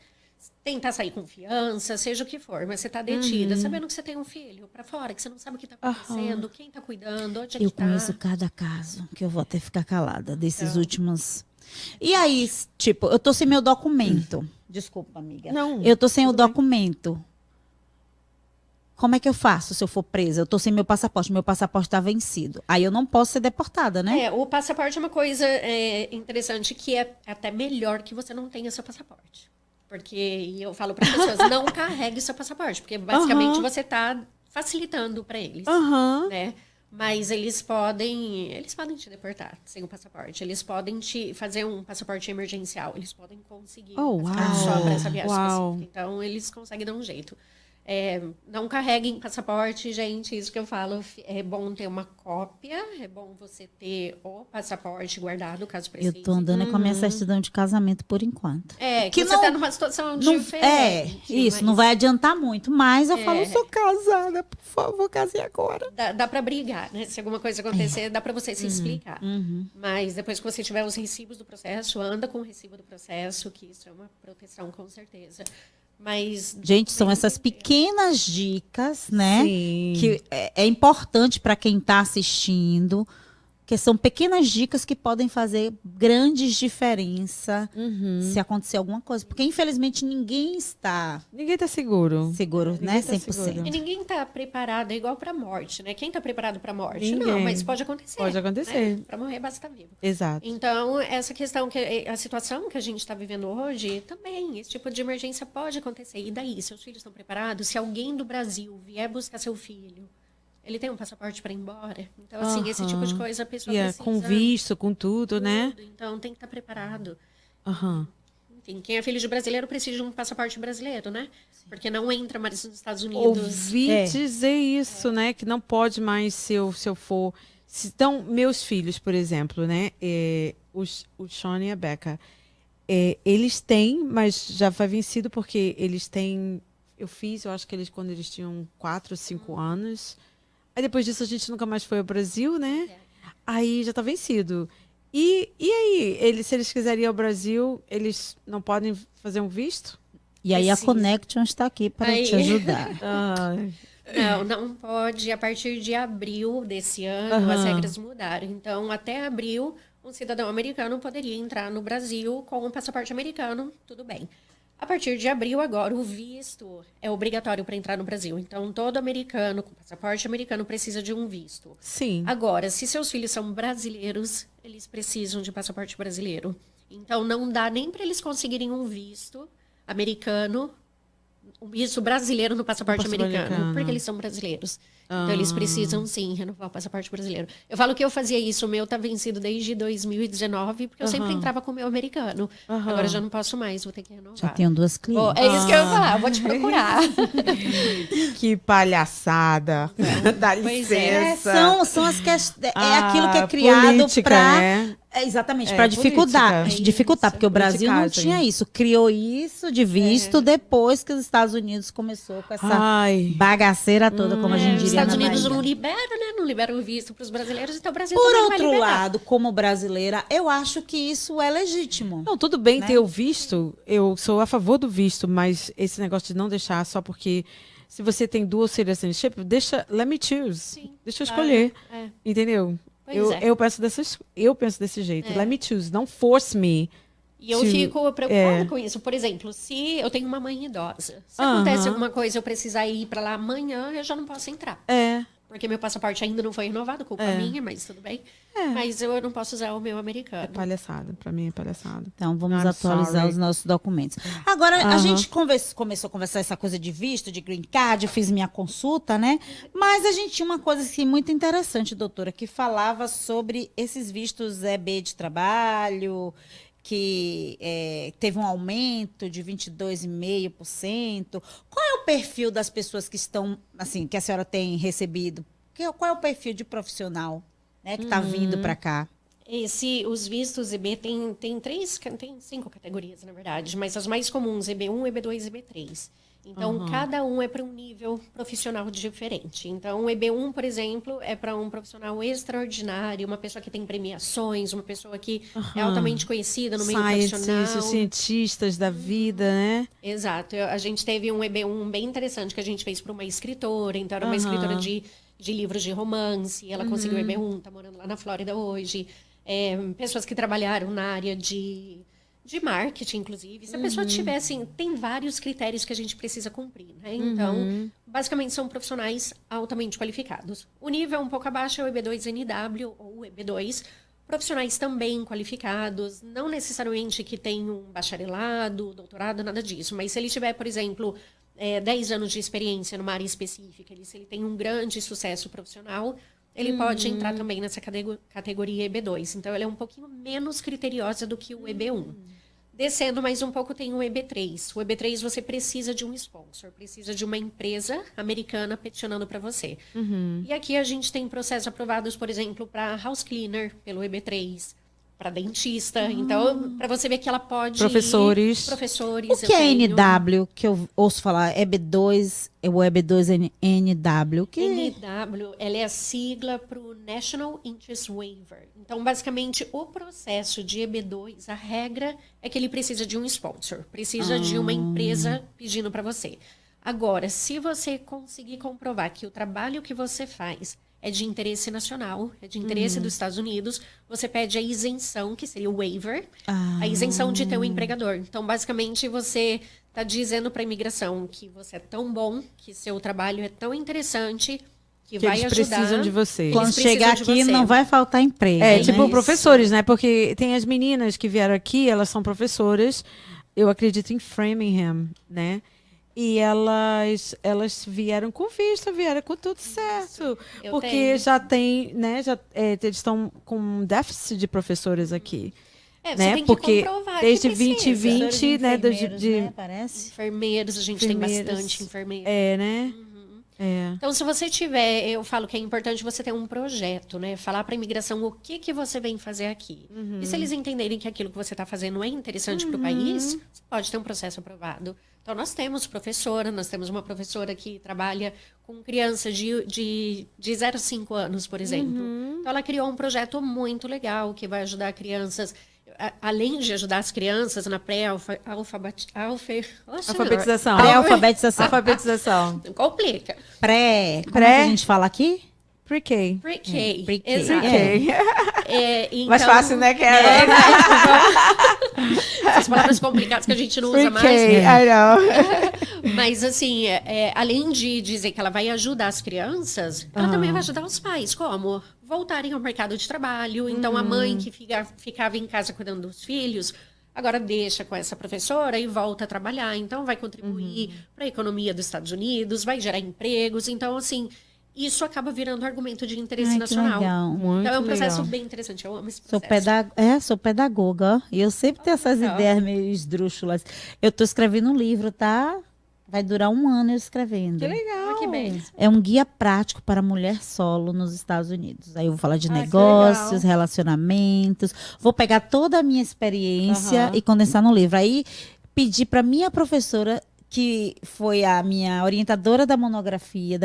tentar sair com fiança, seja o que for, mas você está detida, sabendo que você tem um filho para fora, que você não sabe o que está acontecendo, quem está cuidando, onde é que Eu tá. conheço cada caso que eu vou até ficar calada desses Então. últimos. E aí, tipo, eu tô sem meu documento. Desculpa, amiga. Não, Eu tô sem o tudo bem. documento. Como é que eu faço se eu for presa? Eu tô sem meu passaporte tá vencido. Aí eu não posso ser deportada, né? O passaporte é uma coisa interessante que é até melhor que você não tenha seu passaporte. Porque eu falo para as pessoas, não carregue seu passaporte, porque basicamente você está facilitando para eles, né? Mas eles podem te deportar sem o passaporte. Eles podem te fazer um passaporte emergencial. Eles podem conseguir um passaporte só para essa viagem específica. Então, eles conseguem dar um jeito. Não carreguem passaporte, gente. Isso que eu falo, é bom ter uma cópia. É bom você ter o passaporte guardado, caso precise. Eu tô andando com a minha certidão de casamento por enquanto. Que você tá numa situação diferente. Isso, mas não vai adiantar muito, mas eu falo, sou casada, por favor, casei agora. Dá pra brigar, né? Se alguma coisa acontecer, dá pra você se explicar. Mas depois que você tiver os recibos do processo, anda com o recibo do processo, que isso é uma proteção com certeza. Mas Gente, são essas pequenas dicas, né? Sim. Que é importante para quem está assistindo, que são pequenas dicas que podem fazer grandes diferença se acontecer alguma coisa. Porque, infelizmente, ninguém está Ninguém tá seguro. seguro, né? Ninguém tá 100%. seguro. E ninguém tá preparado igual pra morte, né? Quem tá preparado pra morte? Ninguém. Não, mas pode acontecer. Pode acontecer. Né? Pra morrer basta estar vivo. Exato. Então, essa questão, a situação que a gente está vivendo hoje, também, esse tipo de emergência pode acontecer. E daí, seus filhos estão preparados? Se alguém do Brasil vier buscar seu filho, ele tem um passaporte para ir embora? Então, assim, esse tipo de coisa a pessoa precisa... Com visto, com tudo, né? Então, tem que estar preparado. Aham. Enfim, quem é filho de brasileiro precisa de um passaporte brasileiro, né? Porque não entra mais nos Estados Unidos. Ouvi dizer isso, né? Que não pode mais se eu for... Então, meus filhos, por exemplo, né? O Sean e a Becca, eles têm, mas já vai vencido porque eles têm... Eu acho que quando eles tinham 4 ou 5 anos. Aí depois disso a gente nunca mais foi ao Brasil, né? Aí já tá vencido. E aí, se eles quiserem ir ao Brasil, eles não podem fazer um visto? E aí a Precisa. Connection está aqui para te ajudar. Não pode. A partir de abril desse ano, as regras mudaram. Então, até abril, um cidadão americano poderia entrar no Brasil com um passaporte americano, tudo bem. A partir de abril, agora, o visto é obrigatório para entrar no Brasil. Então, todo americano com passaporte americano precisa de um visto. Sim. Agora, se seus filhos são brasileiros, eles precisam de passaporte brasileiro. Então, não dá nem para eles conseguirem um visto americano, um visto brasileiro no passaporte americano, porque eles são brasileiros. Então, eles precisam, sim, renovar o passaporte brasileiro. Eu falo que eu fazia isso, o meu tá vencido desde 2019, porque eu sempre entrava com o meu americano. Agora já não posso mais, vou ter que renovar. Já tenho 2 clientes. É isso que eu ia falar, vou te procurar. Que palhaçada. Dá Pois licença. São as questões. É aquilo que é criado política, para. né? Exatamente, para dificultar, porque o Brasil não Politicagem. tinha isso. Criou isso de visto depois que os Estados Unidos começou com essa bagaceira toda, como a gente Os diria Estados na Unidos Bahia. não liberam, né? Não liberam o visto para os brasileiros, então o Brasil Por também vai outro liberar. lado, como brasileira, eu acho que isso é legítimo. Não, tudo bem ter o visto. Eu sou a favor do visto, mas esse negócio de não deixar só porque se você tem dual citizenship, let me choose. Sim, Deixa eu claro. escolher. Entendeu? Pois é. Eu penso desse jeito. Let me choose. Não force me. E eu fico preocupada com isso. Por exemplo, se eu tenho uma mãe idosa, se acontece alguma coisa eu precisar ir para lá amanhã, eu já não posso entrar. Porque meu passaporte ainda não foi renovado, culpa minha, mas tudo bem. Mas eu não posso usar o meu americano. Palhaçada. Pra mim é palhaçada. Então, vamos I'm atualizar sorry. os nossos documentos. Agora, a gente começou a conversar essa coisa de visto, de green card, eu fiz minha consulta, né? Mas a gente tinha uma coisa assim, muito interessante, doutora, que falava sobre esses vistos EB de trabalho, teve um aumento de 22,5%. Qual é o perfil das pessoas que estão, assim, que a senhora tem recebido? Qual é o perfil de profissional, né, que está vindo para cá? Os vistos EB tem 5 categorias, na verdade, mas as mais comuns, EB1, EB2 e EB3. Então, cada um é para um nível profissional diferente. Então, o EB1, por exemplo, é para um profissional extraordinário, uma pessoa que tem premiações, uma pessoa que é altamente conhecida no meio profissional. Os cientistas da vida, né? Exato. A gente teve um EB1 bem interessante que a gente fez para uma escritora. Então, era uma escritora de livros de romance. Ela conseguiu o EB1, está morando lá na Flórida hoje. Pessoas que trabalharam na área de marketing, inclusive. Se a pessoa tiver, assim, tem vários critérios que a gente precisa cumprir, né? Então, basicamente, são profissionais altamente qualificados. O nível um pouco abaixo é o EB2NW ou o EB2. Profissionais também qualificados, não necessariamente que tenham bacharelado, doutorado, nada disso. Mas se ele tiver, por exemplo, 10 anos de experiência numa área específica, se ele tem um grande sucesso profissional, ele pode entrar também nessa categoria EB2. Então, ela é um pouquinho menos criteriosa do que o EB1. Descendo mais um pouco, tem o EB3. O EB3, você precisa de um sponsor, precisa de uma empresa americana peticionando para você. E aqui a gente tem processos aprovados, por exemplo, para house cleaner, pelo EB3, para dentista. Então, para você ver que ela pode... Professores. O que é NW, que eu ouço falar? EB2, o EB2NW? NW, ela é a sigla para o National Interest Waiver. Então, basicamente, o processo de EB2, a regra é que ele precisa de um sponsor. Precisa de uma empresa pedindo para você. Agora, se você conseguir comprovar que o trabalho que você faz é de interesse nacional, é de interesse dos Estados Unidos, você pede a isenção, que seria o waiver, a isenção de ter um empregador. Então, basicamente, você está dizendo para a imigração que você é tão bom, que seu trabalho é tão interessante, que vai eles ajudar. Precisam de você. Quando chegar aqui, não vai faltar emprego. Tipo, né? professores, né? Porque tem as meninas que vieram aqui, elas são professoras, eu acredito em Framingham, né? E elas vieram com visto, vieram com tudo certo. Porque já tem, né? Eles estão com um déficit de professores aqui. Você né? tem que Porque comprovar desde que precisa. 2020, né? né? Parece. Enfermeiros, a gente tem bastante enfermeiros. Né? Então, se você tiver, eu falo que é importante você ter um projeto, né? Falar para a imigração o que você vem fazer aqui. E se eles entenderem que aquilo que você está fazendo é interessante para o país, você pode ter um processo aprovado. Então, nós temos uma professora que trabalha com crianças de 0 a 5 anos, por exemplo. Então, ela criou um projeto muito legal que vai ajudar crianças, além de ajudar as crianças na Alfabetização. Pré-alfabetização. Complica. Como é que a gente fala aqui? Pre-K. Pre-K. Pre-K. Exato. Então, mais fácil, né? Que Essas palavras complicadas que a gente não usa mais. I know. Mas, assim, além de dizer que ela vai ajudar as crianças, ela também vai ajudar os pais. Como? Voltarem ao mercado de trabalho. Então, a mãe que ficava em casa cuidando dos filhos, agora deixa com essa professora e volta a trabalhar. Então, vai contribuir para a economia dos Estados Unidos, vai gerar empregos. Então, assim... Isso acaba virando argumento de interesse nacional. Legal. Então, é um processo bem interessante. Eu amo esse processo. Sou pedagoga. E eu sempre tenho essas ideias meio esdrúxulas. Eu estou escrevendo um livro, tá? Vai durar 1 ano eu escrevendo. Que legal. Que bem. É um guia prático para mulher solo nos Estados Unidos. Aí eu vou falar de negócios, relacionamentos. Vou pegar toda a minha experiência e condensar no livro. Aí pedi para minha professora, que foi a minha orientadora da minha monografia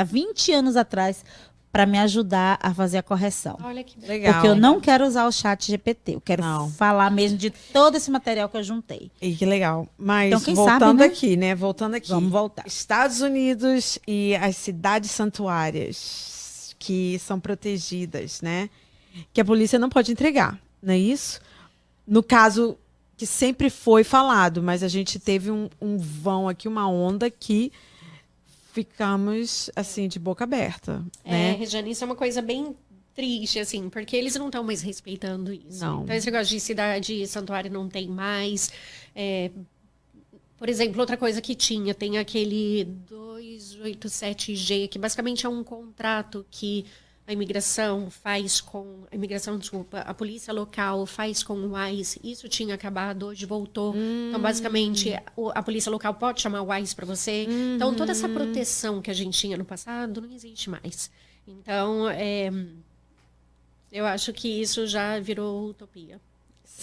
há 20 anos atrás, para me ajudar a fazer a correção. Olha que legal. Porque eu não quero usar o chat GPT. Eu quero falar mesmo de todo esse material que eu juntei. E que legal. Mas então, quem voltando sabe, né? aqui, né? Voltando aqui. Vamos voltar. Estados Unidos e as cidades santuárias que são protegidas, né? Que a polícia não pode entregar, não é isso? No caso... que sempre foi falado, mas a gente teve um vão aqui, uma onda que ficamos, assim, de boca aberta, né? Regiane, isso é uma coisa bem triste, assim, porque eles não estão mais respeitando isso. Não. Então, esse negócio de cidade santuário não tem mais. Por exemplo, outra coisa que tem aquele 287G, que basicamente é um contrato que a imigração faz com... A imigração, desculpa, a polícia local faz com o ICE. Isso tinha acabado, hoje voltou. Então, basicamente, a polícia local pode chamar o ICE para você. Então, toda essa proteção que a gente tinha no passado não existe mais. Então, eu acho que isso já virou utopia.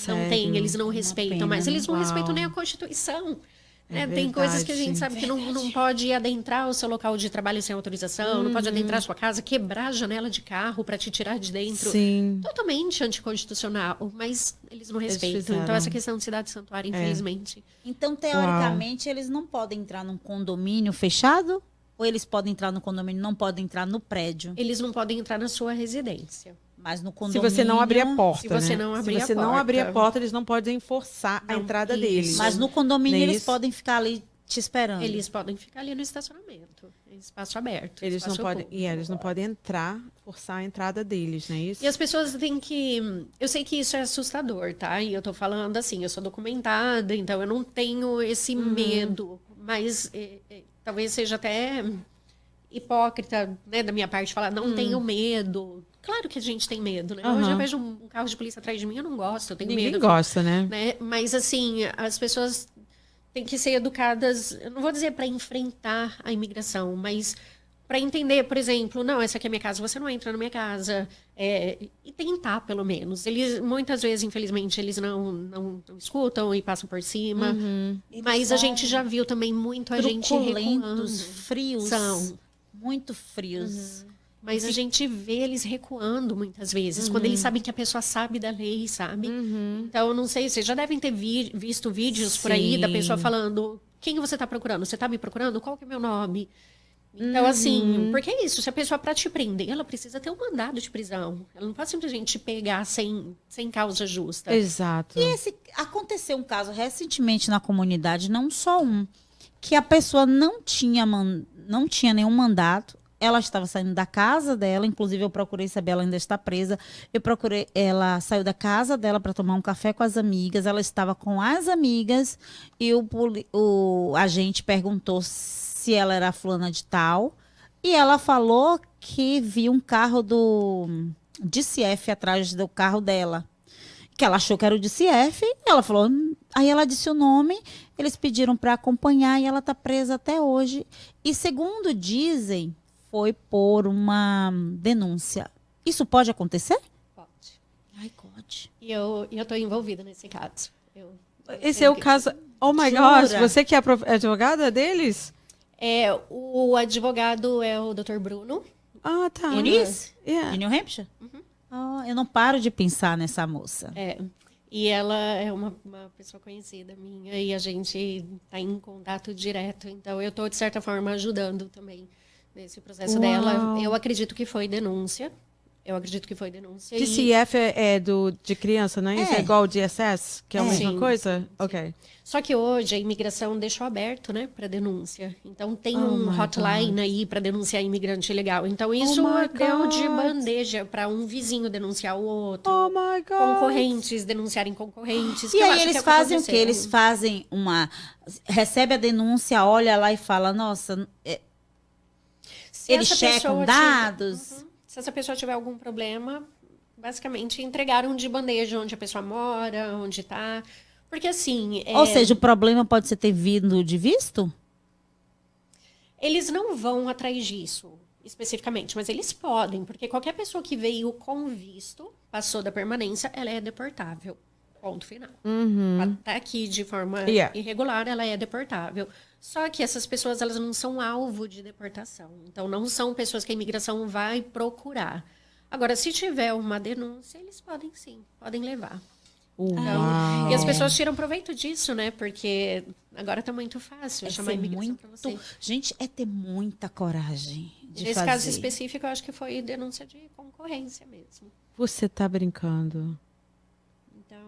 Não tem, eles não respeitam mais. Eles não respeitam nem a Constituição. Né? Tem coisas que a gente sabe que não pode adentrar o seu local de trabalho sem autorização, não pode adentrar a sua casa, quebrar a janela de carro para te tirar de dentro. Sim. Totalmente anticonstitucional, mas eles não respeitam. Então, essa questão de cidade santuário, infelizmente. Então, teoricamente, eles não podem entrar num condomínio fechado? Ou eles podem entrar no condomínio, não podem entrar no prédio? Eles não podem entrar na sua residência. Mas no condomínio... Se você não abrir a porta, Se você né? não abrir Se você a não porta. abrir a porta, eles não podem forçar a Não, entrada isso. deles. Mas no condomínio Nem eles isso. podem ficar ali te esperando. Eles podem ficar ali no estacionamento. Espaço aberto. Eles não espaço podem, público. eles não podem entrar, forçar a entrada deles, não é isso? E as pessoas têm que... Eu sei que isso é assustador, tá? E eu tô falando assim, eu sou documentada, então eu não tenho esse medo. Mas talvez seja até hipócrita, né, da minha parte falar, não tenho medo. Claro que a gente tem medo, né? Hoje eu vejo um carro de polícia atrás de mim, eu não gosto, eu tenho Ninguém medo. gosta, né? Mas assim, as pessoas têm que ser educadas, eu não vou dizer para enfrentar a imigração, mas para entender, por exemplo, não, essa aqui é minha casa, você não entra na minha casa. E tentar, pelo menos. Eles, muitas vezes, infelizmente, eles não escutam e passam por cima. Mas a gente já viu também muito a gente recuando. Truculentos, frios. São. Muito frios. Mas a gente vê eles recuando muitas vezes, quando eles sabem que a pessoa sabe da lei, sabe? Então, não sei, vocês já devem ter visto vídeos por aí da pessoa falando: quem você está procurando? Você está me procurando? Qual que é meu nome? Então, assim, porque é isso, se a pessoa, para te prender, ela precisa ter um mandado de prisão. Ela não pode simplesmente te pegar sem causa justa. Exato. Aconteceu um caso recentemente na comunidade, não só um, que a pessoa não tinha nenhum mandato. Ela estava saindo da casa dela, inclusive eu procurei saber, ela ainda está presa. Ela saiu da casa dela para tomar um café com as amigas. Ela estava com as amigas e o agente perguntou se ela era fulana de tal. E ela falou que viu um carro do DCF atrás do carro dela. Que ela achou que era o DCF. Ela falou... Aí ela disse o nome, eles pediram para acompanhar e ela está presa até hoje. E segundo dizem, foi por uma denúncia. Isso pode acontecer? Pode. Ai, pode. E eu tô envolvida nesse caso. Esse é o caso... Oh, my Jura? gosh, você que é a advogada deles? O advogado é o Dr. Bruno. Ah, tá. Eunice? Yeah. De New Hampshire? Eu não paro de pensar nessa moça. E ela é uma pessoa conhecida minha e a gente está em contato direto. Então, eu estou, de certa forma, ajudando também nesse processo dela. Eu acredito que foi denúncia. DCF é de criança, não é isso? É igual o DSS, que é a mesma Sim. coisa? Ok. Só que hoje a imigração deixou aberto, né, para denúncia. Então tem um hotline aí para denunciar imigrante ilegal. Então isso deu de bandeja para um vizinho denunciar o outro. Oh my God. Concorrentes denunciarem concorrentes. E aí eles fazem o quê? Eles fazem recebe a denúncia, olha lá e fala, nossa, eles checam dados. Se essa pessoa tiver algum problema, basicamente entregaram de bandeja onde a pessoa mora, onde está. Porque assim... Ou seja, o problema pode ser ter vindo de visto? Eles não vão atrás disso, especificamente, mas eles podem, porque qualquer pessoa que veio com visto, passou da permanência, ela é deportável. Ponto final. Tá aqui de forma irregular, ela é deportável. Só que essas pessoas, elas não são alvo de deportação. Então, não são pessoas que a imigração vai procurar. Agora, se tiver uma denúncia, eles podem sim, podem levar. Então, e as pessoas tiram proveito disso, né? Porque agora tá muito fácil chamar a imigração pra você. Gente, é ter muita coragem de Nesse fazer. caso específico, eu acho que foi denúncia de concorrência mesmo. Você tá brincando. Então,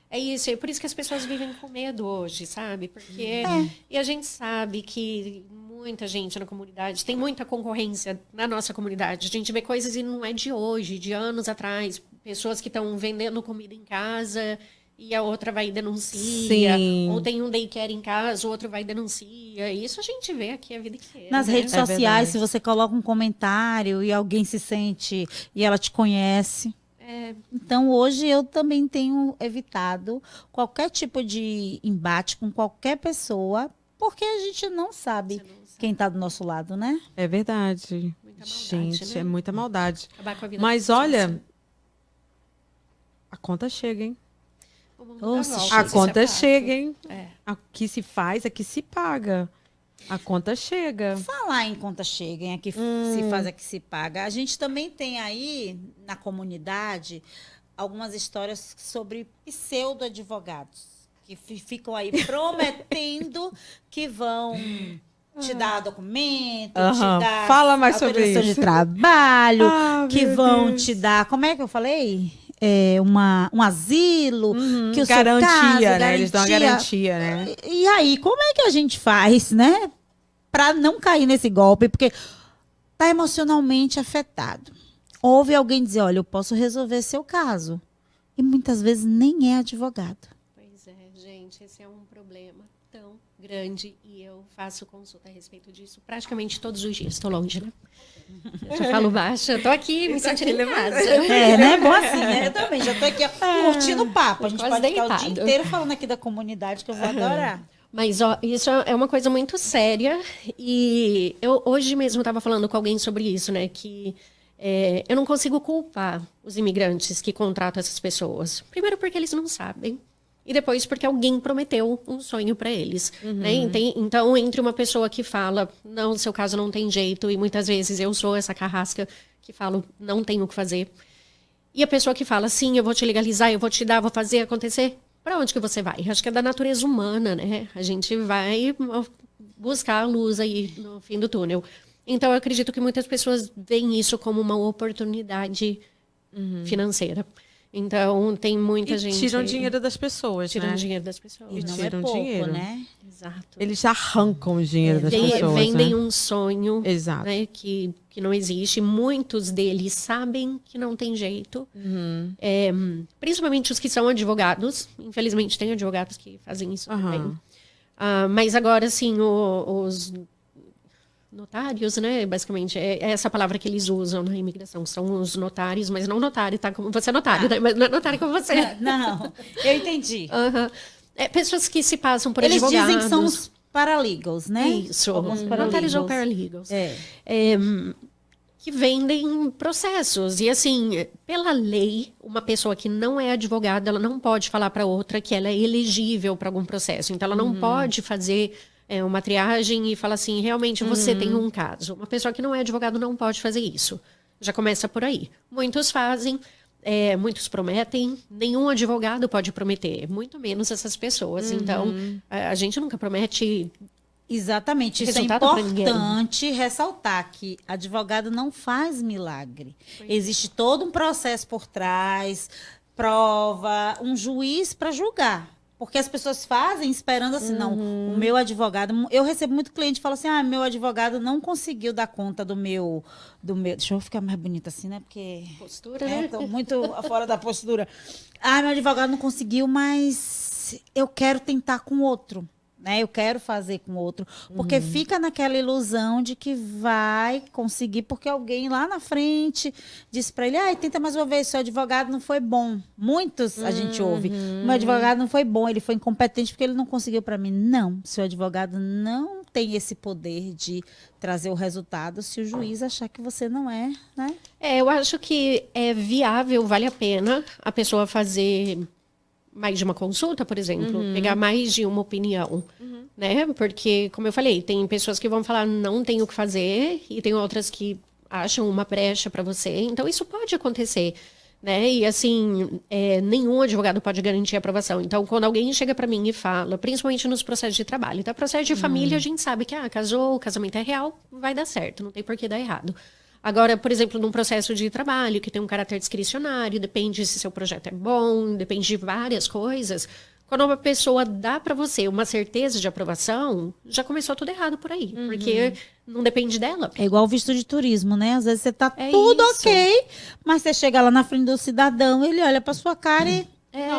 é isso. É por isso que as pessoas vivem com medo hoje, sabe? Porque... E a gente sabe que muita gente na comunidade, tem muita concorrência na nossa comunidade. A gente vê coisas e não é de hoje, de anos atrás. Pessoas que estão vendendo comida em casa e a outra vai e denuncia. Sim. Ou tem um daycare em casa, o outro vai e denuncia. Isso a gente vê aqui a vida inteira. Nas né? redes É sociais, verdade. se você coloca um comentário e alguém se sente e ela te conhece. Então, hoje eu também tenho evitado qualquer tipo de embate com qualquer pessoa, porque a gente não sabe Você não sabe. quem está do nosso lado, né? É verdade. Muita maldade, Gente, né? é muita maldade. Acabar com a vida Mas das olha, pessoas. a conta chega, hein? O mundo dá Nossa, volta, A isso conta é fato. chega, hein? É. Aqui se faz, aqui se paga. A conta chega. Falar em conta chega, em aqui se faz, aqui se paga. A gente também tem aí, na comunidade, algumas histórias sobre pseudo-advogados que ficam aí prometendo que vão te dar documento, Aham. te dar Fala mais sobre autorização isso. de trabalho, Ah, que meu vão Deus. te dar, como é que eu falei? Um asilo, que o Garantia, seu caso, né? Eles dão a garantia, né? E aí, como é que a gente faz, né? Para não cair nesse golpe, porque tá emocionalmente afetado. Ouve alguém dizer, olha, eu posso resolver seu caso. E muitas vezes nem é advogado. Pois é, gente, esse é um problema tão grande e eu faço consulta a respeito disso praticamente todos os dias. Estou longe, né? Eu já falo baixo, eu tô aqui me sentindo em casa. É, né? Bom assim, né? Eu também já tô aqui ó, curtindo o papo. A gente Quase pode ficar o dia deitado. inteiro falando aqui da comunidade, que eu vou adorar. Mas ó, isso é uma coisa muito séria e eu hoje mesmo estava falando com alguém sobre isso, né? Que eu não consigo culpar os imigrantes que contratam essas pessoas. Primeiro porque eles não sabem e depois porque alguém prometeu um sonho para eles. Né? Então, entre uma pessoa que fala, não, seu caso não tem jeito, e muitas vezes eu sou essa carrasca que falo, não tenho o que fazer. E a pessoa que fala, sim, eu vou te legalizar, eu vou te dar, vou fazer acontecer. Para onde que você vai? Acho que é da natureza humana, né? A gente vai buscar a luz aí no fim do túnel. Então, eu acredito que muitas pessoas veem isso como uma oportunidade financeira. Então, tem muita E gente... tiram dinheiro das pessoas, Tiram né? dinheiro das pessoas. E não é tiram pouco, dinheiro. né? Exato. Eles arrancam o dinheiro das pessoas, Vendem né? um sonho, Exato. né, que não existe. Muitos deles sabem que não tem jeito. Principalmente os que são advogados. Infelizmente, tem advogados que fazem isso também. Aham. Mas agora, sim, os notários, né? Basicamente, é essa palavra que eles usam na imigração. São os notários, mas não notário, tá? Como você é notário, né? Mas não é notário como você. Não, eu entendi. Aham. Pessoas que se passam por Eles advogados. dizem que são os paralegals, né? Isso. Alguns Notários ou paralegals. paralegals. Que vendem processos. E assim, pela lei, uma pessoa que não é advogada, ela não pode falar para outra que ela é elegível para algum processo. Então, ela não pode fazer uma triagem e falar assim, realmente você tem um caso. Uma pessoa que não é advogado não pode fazer isso. Já começa por aí. Muitos fazem, muitos prometem. Nenhum advogado pode prometer, muito menos essas pessoas. Então, a gente nunca promete... Exatamente, isso é Resultado pra ninguém. importante ressaltar que advogado não faz milagre. Existe todo um processo por trás, prova, um juiz para julgar. Porque as pessoas fazem esperando assim, não, o meu advogado... Eu recebo muito cliente que fala assim, meu advogado não conseguiu dar conta do meu... Deixa eu ficar mais bonita assim, né? Porque... Postura, né? Tô muito fora da postura. Meu advogado não conseguiu, mas eu quero tentar com outro. Né? Eu quero fazer com outro, porque fica naquela ilusão de que vai conseguir, porque alguém lá na frente disse para ele, tenta mais uma vez, seu advogado não foi bom. Muitos a gente ouve, meu advogado não foi bom, ele foi incompetente porque ele não conseguiu para mim. Não, seu advogado não tem esse poder de trazer o resultado se o juiz achar que você não é, né? Eu acho que é viável, vale a pena a pessoa fazer mais de uma consulta, por exemplo, pegar mais de uma opinião, né? Porque, como eu falei, tem pessoas que vão falar não tem o que fazer e tem outras que acham uma brecha para você. Então, isso pode acontecer, né? E, assim, nenhum advogado pode garantir a aprovação. Então, quando alguém chega para mim e fala, principalmente nos processos de trabalho, tá? Processo de família, a gente sabe que, casou, o casamento é real, vai dar certo, não tem por que dar errado. Agora, por exemplo, num processo de trabalho que tem um caráter discricionário, depende se seu projeto é bom, depende de várias coisas. Quando uma pessoa dá para você uma certeza de aprovação, já começou tudo errado por aí, porque não depende dela. É igual o visto de turismo, né? Às vezes você tá É tudo isso. ok, mas você chega lá na frente do cidadão, ele olha pra sua cara e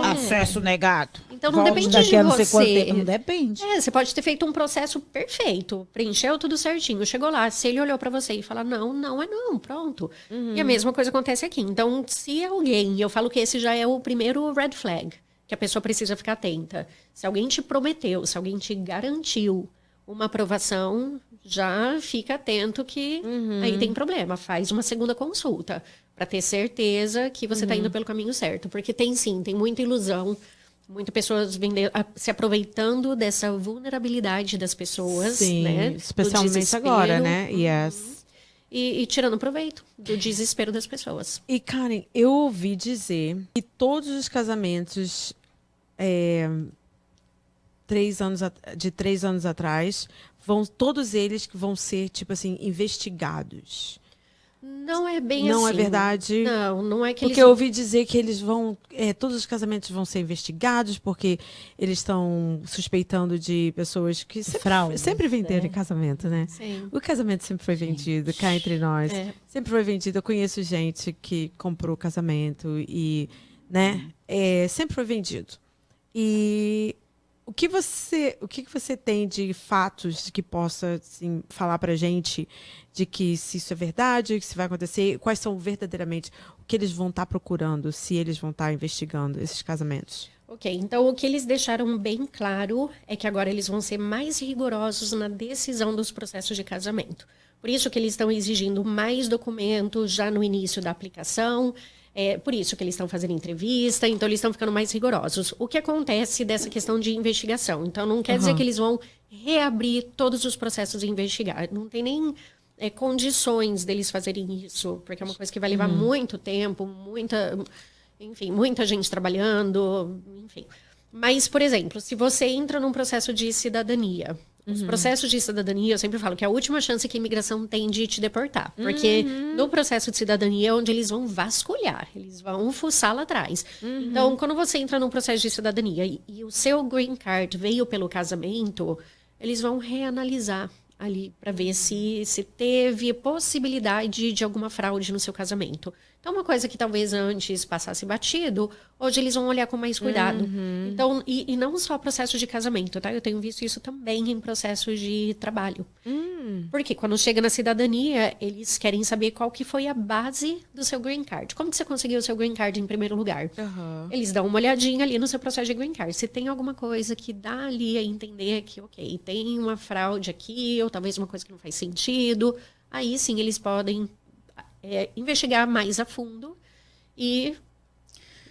Acesso negado. Então não Volte depende daqui de a não sei quanto você. tempo. Não depende. Você pode ter feito um processo perfeito, preencheu tudo certinho, chegou lá, se ele olhou pra você e falar não, não é não, pronto. E a mesma coisa acontece aqui. Então, se alguém, eu falo que esse já é o primeiro red flag, que a pessoa precisa ficar atenta. Se alguém te prometeu, se alguém te garantiu uma aprovação, já fica atento que aí tem problema. Faz uma segunda consulta para ter certeza que você está indo pelo caminho certo. Porque tem sim, tem muita ilusão, muitas pessoas se aproveitando dessa vulnerabilidade das pessoas, Sim, né? especialmente agora, né? Yes. E tirando proveito do desespero das pessoas. E, Karen, eu ouvi dizer que todos os casamentos de 3 anos atrás, todos eles que vão ser, tipo assim, investigados. Não é bem Não assim. é verdade? Não, não é que Porque eles... eu ouvi dizer que eles vão. Todos os casamentos vão ser investigados porque eles estão suspeitando de pessoas que Fraude, sempre venderam casamento, né? Sim. O casamento sempre foi vendido, cá entre nós. Sempre foi vendido. Eu conheço gente que comprou casamento e, né? Sempre foi vendido. E o que você tem de fatos que possa assim, falar pra gente de que se isso é verdade, que se vai acontecer, quais são verdadeiramente o que eles vão estar procurando, se eles vão estar investigando esses casamentos? Ok, então o que eles deixaram bem claro é que agora eles vão ser mais rigorosos na decisão dos processos de casamento. Por isso que eles estão exigindo mais documentos já no início da aplicação, por isso que eles estão fazendo entrevista, então eles estão ficando mais rigorosos. O que acontece dessa questão de investigação? Então não quer dizer que eles vão reabrir todos os processos e investigar. Não tem nem condições deles fazerem isso, porque é uma coisa que vai levar muito tempo, muita gente trabalhando, enfim. Mas, por exemplo, se você entra num processo de cidadania, os processos de cidadania, eu sempre falo que é a última chance que a imigração tem de te deportar. Porque no processo de cidadania é onde eles vão vasculhar, eles vão fuçar lá atrás. Então, quando você entra num processo de cidadania e o seu green card veio pelo casamento, eles vão reanalisar ali para ver se teve possibilidade de alguma fraude no seu casamento. Então, uma coisa que talvez antes passasse batido, hoje eles vão olhar com mais cuidado. Então, e não só processo de casamento, tá? Eu tenho visto isso também em processos de trabalho. Porque quando chega na cidadania, eles querem saber qual que foi a base do seu green card. Como que você conseguiu o seu green card em primeiro lugar? Eles dão uma olhadinha ali no seu processo de green card. Se tem alguma coisa que dá ali a entender que, ok, tem uma fraude aqui, ou talvez uma coisa que não faz sentido, aí sim eles podem investigar mais a fundo e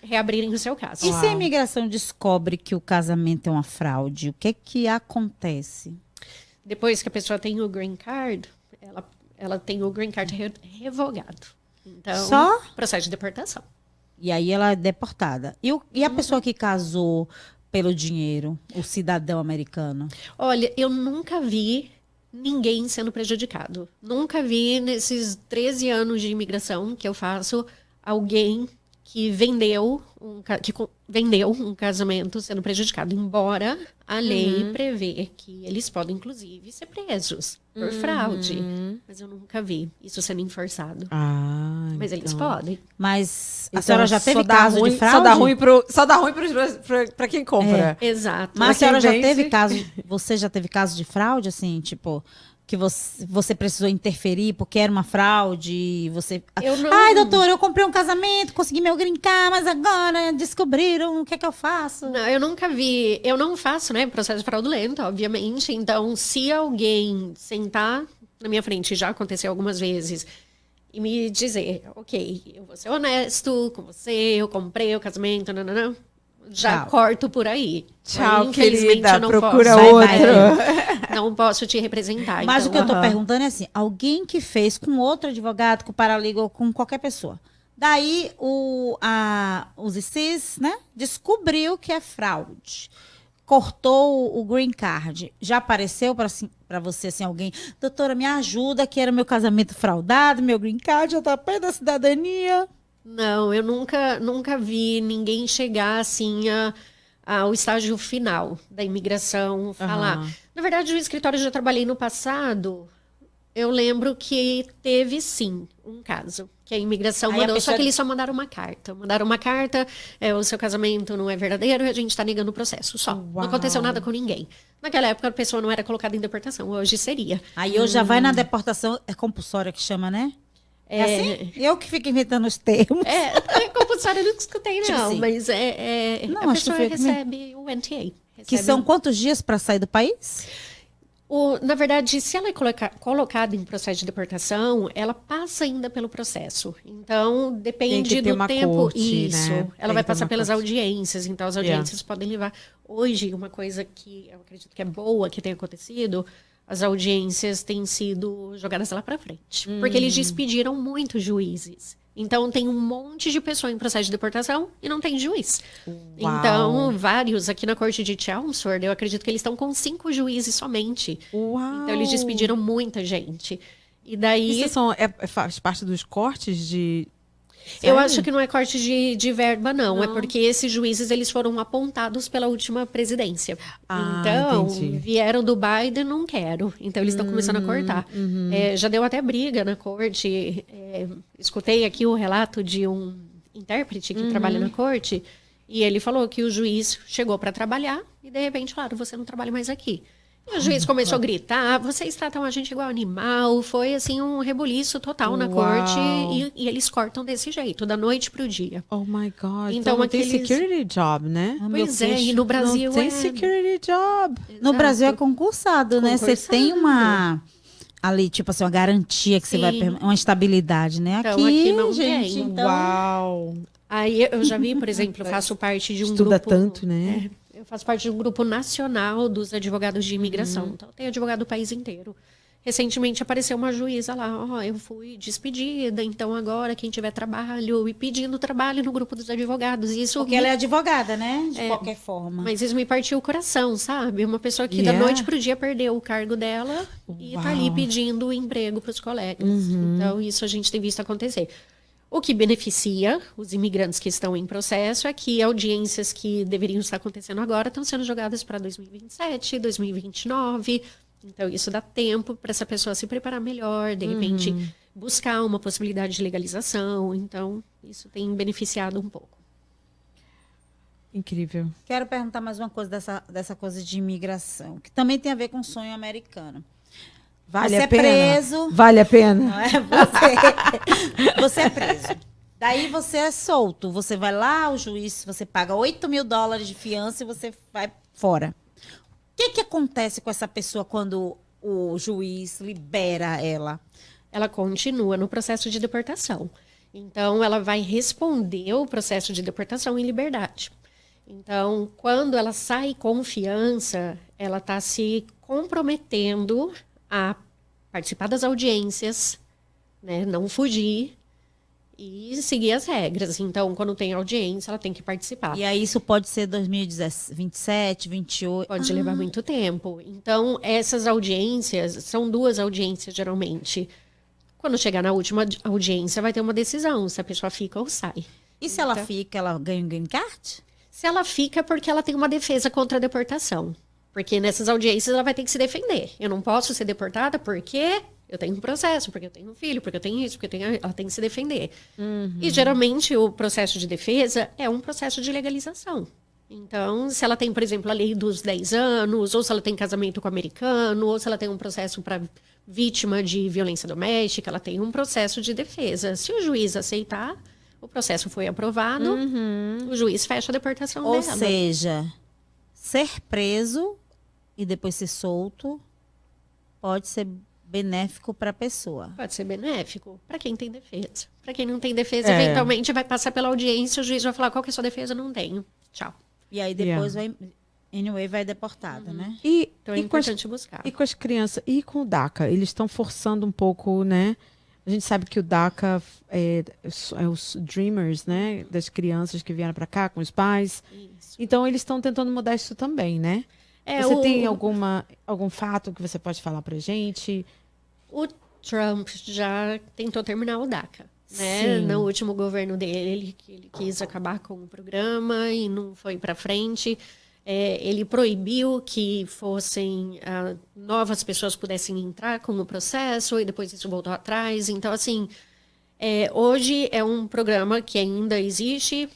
reabrirem o seu caso. E se a imigração descobre que o casamento é uma fraude, o que acontece? Depois que a pessoa tem o green card, ela tem o green card revogado. Então, Só? processo de deportação. E aí ela é deportada. E a pessoa que casou pelo dinheiro, o cidadão americano? Olha, eu nunca vi ninguém sendo prejudicado. Nunca vi nesses 13 anos de imigração que eu faço alguém que vendeu um casamento sendo prejudicado, embora a lei prevê que eles podem, inclusive, ser presos por fraude. Mas eu nunca vi isso sendo enforçado. Mas eles podem. Mas a Então, senhora já teve só dá caso ruim, de fraude? Só dá ruim pra quem compra. Exato. Mas a senhora já vende- teve caso, você já teve caso de fraude, assim, tipo, que você precisou interferir porque era uma fraude e você... Eu não- Ai, doutor, eu comprei um casamento, consegui meu green card, mas agora descobriram, o que é que eu faço? Não, eu nunca vi. Eu não faço, né, processo fraudulento, obviamente. Então, se alguém sentar na minha frente, já aconteceu algumas vezes, e me dizer, ok, eu vou ser honesto com você, eu comprei o casamento, não, já Tchau. corto por aí. Tchau, Infelizmente, querida, eu não procura posso. Bye, outro. Não posso te representar. Mas o que então, eu tô perguntando é assim, alguém que fez com outro advogado, com paralegal, com qualquer pessoa. Daí os ICs, né, descobriu que é fraude. Cortou o green card. Já apareceu para você assim alguém, doutora, me ajuda, que era meu casamento fraudado, meu green card já tá perto da cidadania. Não, eu nunca vi ninguém chegar assim ao estágio final da imigração, falar. Na verdade, o escritório eu já trabalhei no passado. Eu lembro que teve, sim, um caso. Que a imigração Aí a mandou, pessoa- só que eles só mandaram uma carta. Mandaram uma carta, o seu casamento não é verdadeiro e a gente está negando o processo, só. Não aconteceu nada com ninguém. Naquela época, a pessoa não era colocada em deportação, hoje seria. Aí hoje já vai na deportação, é compulsória que chama, né? É assim? Eu que fico inventando os termos. É compulsório, eu não escutei, Tipo não. assim. Mas Não, a acho que pessoa foi- recebe o NTA. Que recebe são quantos dias para sair do país? Na verdade, se ela é colocada em processo de deportação, ela passa ainda pelo processo. Então, depende Tem que ter do uma tempo. corte, Isso. né? Tem Ela vai que ter passar uma pelas corte. audiências. Então, as audiências podem levar. Hoje, uma coisa que eu acredito que é boa que tem acontecido, as audiências têm sido jogadas lá para frente. Porque eles despediram muitos juízes. Então, tem um monte de pessoa em processo de deportação e não tem juiz. Uau. Então, vários aqui na corte de Chelmsford, eu acredito que eles estão com 5 juízes somente. Uau! Então, eles despediram muita gente. E daí, Isso faz parte dos cortes de... eu Sério? acho que não é corte de verba, não. É porque esses juízes, eles foram apontados pela última presidência. Ah, Então, entendi. vieram do Biden, não quero. Então, eles estão começando a cortar. Já deu até briga na corte. Escutei aqui o relato de um intérprete que trabalha na corte. E ele falou que o juiz chegou para trabalhar e, de repente, falaram, você não trabalha mais aqui. E o juiz começou a gritar, vocês tratam a gente igual animal. Foi, assim, um rebuliço total na Uau. corte. E eles cortam desse jeito, da noite pro dia. Oh my God. Então, não tem aqueles- security job, né? Ah, meu Pois é, queixo. e no Brasil não tem é... security job. No Brasil é Exato. concursado, né? Você Concursado. tem uma ali, tipo assim, uma garantia que você vai Sim. uma estabilidade, né? Então, aqui, aqui não gente, tem. então Uau. Aí eu já vi, por exemplo, eu faço parte de um Estuda grupo... tanto, né? Eu faço parte de um grupo nacional dos advogados de imigração. Então, tem advogado do país inteiro. Recentemente apareceu uma juíza lá, eu fui despedida, então agora quem tiver trabalho, e pedindo trabalho no grupo dos advogados. E isso porque ela é advogada, né? De qualquer forma. Mas isso me partiu o coração, sabe? Uma pessoa que da Yeah. noite pro dia perdeu o cargo dela e tá ali Uau. pedindo emprego para os colegas. Então, isso a gente tem visto acontecer. O que beneficia os imigrantes que estão em processo é que audiências que deveriam estar acontecendo agora estão sendo jogadas para 2027, 2029. Então, isso dá tempo para essa pessoa se preparar melhor, de repente buscar uma possibilidade de legalização. Então, isso tem beneficiado um pouco. Incrível. Quero perguntar mais uma coisa dessa coisa de imigração, que também tem a ver com o sonho americano. Vale Você a é pena? preso. Vale a pena? Não é? Você é preso. Daí você é solto. Você vai lá, o juiz, você paga $8.000 de fiança e você vai fora. O que acontece com essa pessoa quando o juiz libera ela? Ela continua no processo de deportação. Então, ela vai responder o processo de deportação em liberdade. Então, quando ela sai com fiança, ela está se comprometendo a participar das audiências, né, não fugir e seguir as regras. Então, quando tem audiência, ela tem que participar. E aí isso pode ser 2027, 28. Pode levar muito tempo. Então, essas audiências, são 2 audiências, geralmente. Quando chegar na última audiência, vai ter uma decisão, se a pessoa fica ou sai. E se ela fica, ela ganha um green card? Se ela fica, é porque ela tem uma defesa contra a deportação. Porque nessas audiências ela vai ter que se defender. Eu não posso ser deportada porque eu tenho um processo, porque eu tenho um filho, porque eu tenho isso, porque ela tem que se defender. E geralmente o processo de defesa é um processo de legalização. Então, se ela tem, por exemplo, a lei dos 10 anos, ou se ela tem casamento com americano, ou se ela tem um processo para vítima de violência doméstica, ela tem um processo de defesa. Se o juiz aceitar, o processo foi aprovado, o juiz fecha a deportação Ou dela. seja, ser preso e depois ser solto pode ser benéfico para a pessoa. Pode ser benéfico para quem tem defesa. Para quem não tem defesa, É. eventualmente vai passar pela audiência, o juiz vai falar, qual que é a sua defesa? Não tenho. Tchau. E aí depois vai deportada, né? E, Então é e com as, importante buscar. e com as crianças, e com o DACA? Eles estão forçando um pouco, né? A gente sabe que o DACA é os dreamers, né? Das crianças que vieram para cá com os pais. Isso. Então, eles estão tentando mudar isso também, né? Você tem algum fato que você pode falar pra gente? O Trump já tentou terminar o DACA. Né? Sim. No último governo dele, ele quis acabar com o programa e não foi para frente. Ele proibiu que fossem novas pessoas pudessem entrar com o processo e depois isso voltou atrás. Então, assim, hoje é um programa que ainda existe.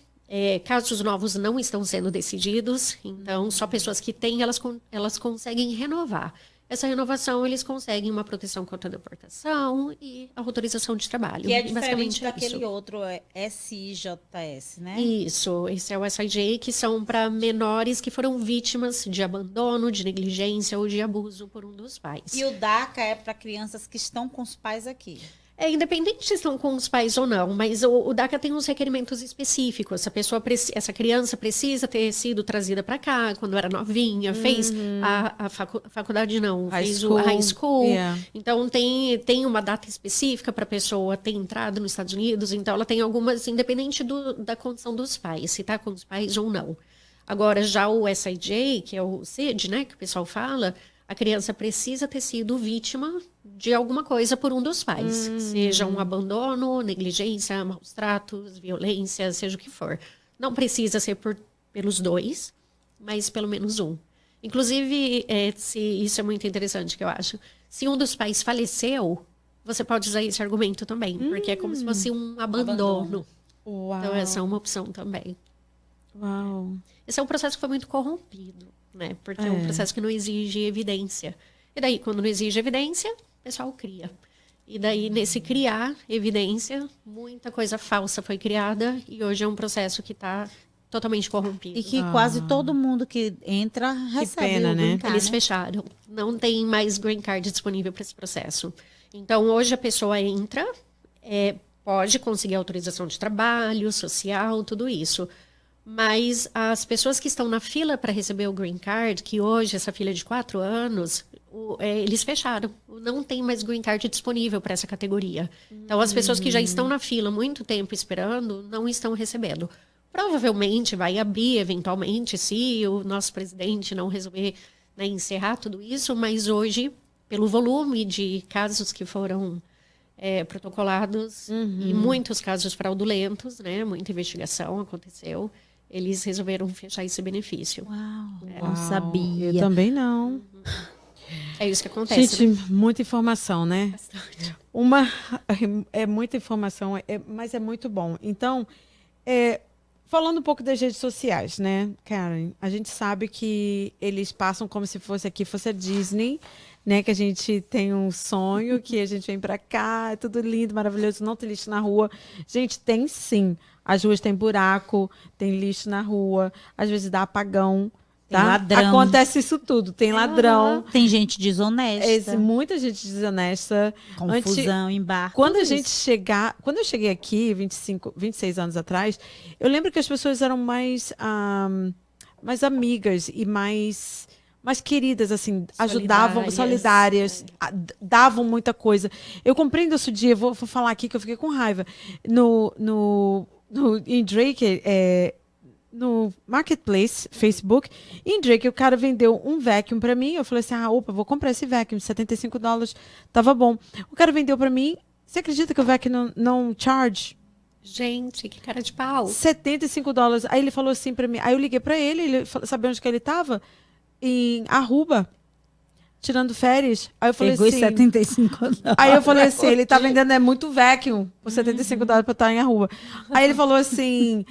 Casos novos não estão sendo decididos. Então, só pessoas que têm, elas conseguem renovar. Essa renovação, eles conseguem uma proteção contra a deportação e a autorização de trabalho. Que é Basicamente diferente daquele isso. outro, SIJS, né? Isso, esse é o SIJ, que são para menores que foram vítimas de abandono, de negligência ou de abuso por um dos pais. E o DACA é para crianças que estão com os pais aqui. Independente se estão com os pais ou não, mas o DACA tem uns requerimentos específicos. Essa criança precisa ter sido trazida para cá quando era novinha, fez a faculdade, não, fez o high school. Yeah. Então, tem uma data específica para a pessoa ter entrado nos Estados Unidos. Então, ela tem algumas, independente da condição dos pais, se está com os pais ou não. Agora, já o SIJ, que é o CID, né, que o pessoal fala, a criança precisa ter sido vítima de alguma coisa por um dos pais. Seja um abandono, negligência, maus tratos, violência, seja o que for. Não precisa ser pelos dois, mas pelo menos um. Inclusive, isso é muito interessante, que eu acho. Se um dos pais faleceu, você pode usar esse argumento também, porque é como se fosse um abandono. Uau. Então, essa é uma opção também. Uau. Esse é um processo que foi muito corrompido, né? Porque é um processo que não exige evidência. E daí, quando não exige evidência, o pessoal cria. E daí, nesse criar evidência, muita coisa falsa foi criada e hoje é um processo que está totalmente corrompido. E que quase todo mundo que entra recebe pena, o né? green card, Eles né? fecharam. Não tem mais green card disponível para esse processo. Então, hoje a pessoa entra, pode conseguir autorização de trabalho, social, tudo isso. Mas as pessoas que estão na fila para receber o green card, que hoje essa fila é de 4 anos, eles fecharam. Não tem mais green card disponível para essa categoria. Então, as pessoas que já estão na fila há muito tempo esperando, não estão recebendo. Provavelmente vai abrir, eventualmente, se o nosso presidente não resolver, né, encerrar tudo isso, mas hoje, pelo volume de casos que foram protocolados e muitos casos fraudulentos, né, muita investigação aconteceu, eles resolveram fechar esse benefício. Uau, não sabia. Eu também não. É isso que acontece. Gente, muita informação, né? Bastante. É muita informação, mas é muito bom. Então, falando um pouco das redes sociais, né, Karen? A gente sabe que eles passam como se fosse a Disney, né? Que a gente tem um sonho, que a gente vem pra cá, é tudo lindo, maravilhoso, não tem lixo na rua. Gente, tem sim. As ruas têm buraco, tem lixo na rua, às vezes dá apagão. Tem Tá? ladrão. Acontece isso tudo. Tem ladrão, Tem gente desonesta. muita gente desonesta. Confusão em bar. Quando tudo a gente isso. quando eu cheguei aqui, 26 anos atrás, eu lembro que as pessoas eram mais amigas e mais queridas, assim, ajudavam, solidárias, davam muita coisa. Eu compreendo isso dia, vou falar aqui que eu fiquei com raiva. Em Drake, no Marketplace, Facebook, em Drake, o cara vendeu um vacuum pra mim. Eu falei assim, opa, vou comprar esse vacuum, $75, tava bom. O cara vendeu pra mim, você acredita que o vacuum não charge? Gente, que cara de pau. $75. Aí ele falou assim pra mim, aí eu liguei pra ele sabia onde que ele tava? Em Aruba, tirando férias. Aí eu falei Pegou assim... $75. Aí eu falei assim, ele tá vendendo muito vacuum por $75 pra estar em Aruba. Aí ele falou assim,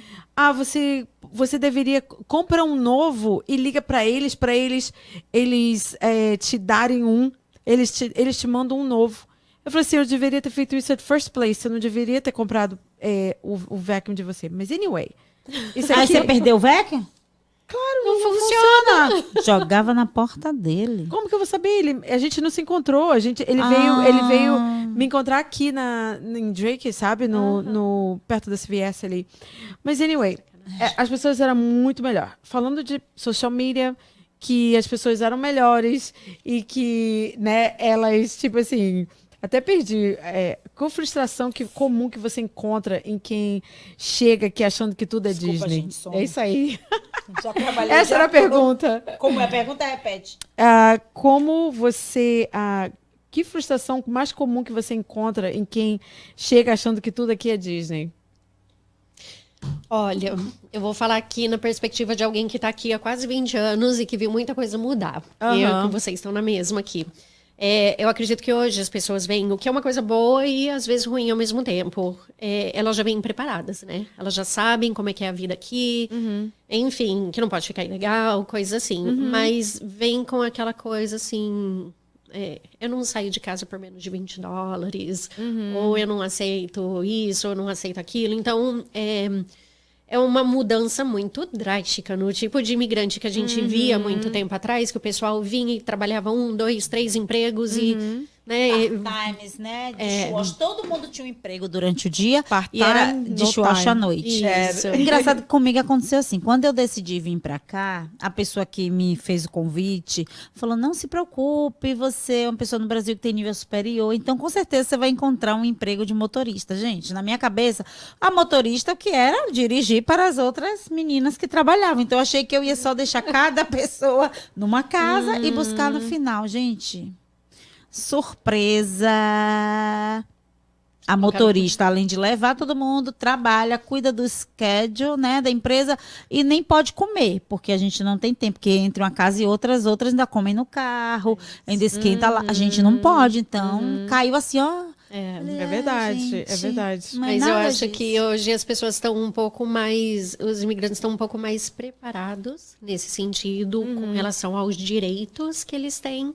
você deveria comprar um novo e liga pra eles te darem um, eles te mandam um novo. Eu falei assim, eu deveria ter feito isso at first place, eu não deveria ter comprado o vacuum de você. Mas anyway, isso Aí aqui... você perdeu o vacuum? Claro, não funciona. Jogava na porta dele. Como que eu vou saber? A gente não se encontrou. Ele veio me encontrar aqui em Drake, sabe? Perto da CVS ali. Mas, anyway, as pessoas eram muito melhor. Falando de social media, que as pessoas eram melhores e que, né, elas, tipo assim... Até perdi. Qual frustração comum que você encontra em quem chega aqui achando que tudo é Desculpa, Disney? gente, sono. É isso aí. Já trabalhei. Essa era a pergunta. Como é a pergunta? Repete. Que frustração mais comum que você encontra em quem chega achando que tudo aqui é Disney? Olha, eu vou falar aqui na perspectiva de alguém que está aqui há quase 20 anos e que viu muita coisa mudar. E eu, com vocês estão na mesma aqui. Eu acredito que hoje as pessoas veem o que é uma coisa boa e às vezes ruim ao mesmo tempo. Elas já vêm preparadas, né? Elas já sabem como é que é a vida aqui. Enfim, que não pode ficar ilegal, coisa assim. Mas vem com aquela coisa assim... eu não saio de casa por menos de $20. Ou eu não aceito isso, ou eu não aceito aquilo. Então, é uma mudança muito drástica no tipo de imigrante que a gente via muito tempo atrás, que o pessoal vinha e trabalhava 1, 2, 3 empregos e... Né, part-times, né? Dishwash. Todo mundo tinha um emprego durante o dia e era dishwash à noite. Isso. Engraçado que comigo aconteceu assim. Quando eu decidi vir pra cá, a pessoa que me fez o convite falou, não se preocupe, você é uma pessoa no Brasil que tem nível superior, então com certeza você vai encontrar um emprego de motorista. Gente, na minha cabeça, a motorista o que era dirigir para as outras meninas que trabalhavam. Então eu achei que eu ia só deixar cada pessoa numa casa e buscar no final. Gente... Surpresa! A motorista, além de levar todo mundo, trabalha, cuida do schedule, né, da empresa e nem pode comer, porque a gente não tem tempo, porque entre uma casa e outras ainda comem no carro, ainda esquenta lá. A gente não pode, então caiu assim, ó. É verdade, gente, é verdade. Mas eu acho que hoje as pessoas estão um pouco mais... Os imigrantes estão um pouco mais preparados nesse sentido, com relação aos direitos que eles têm.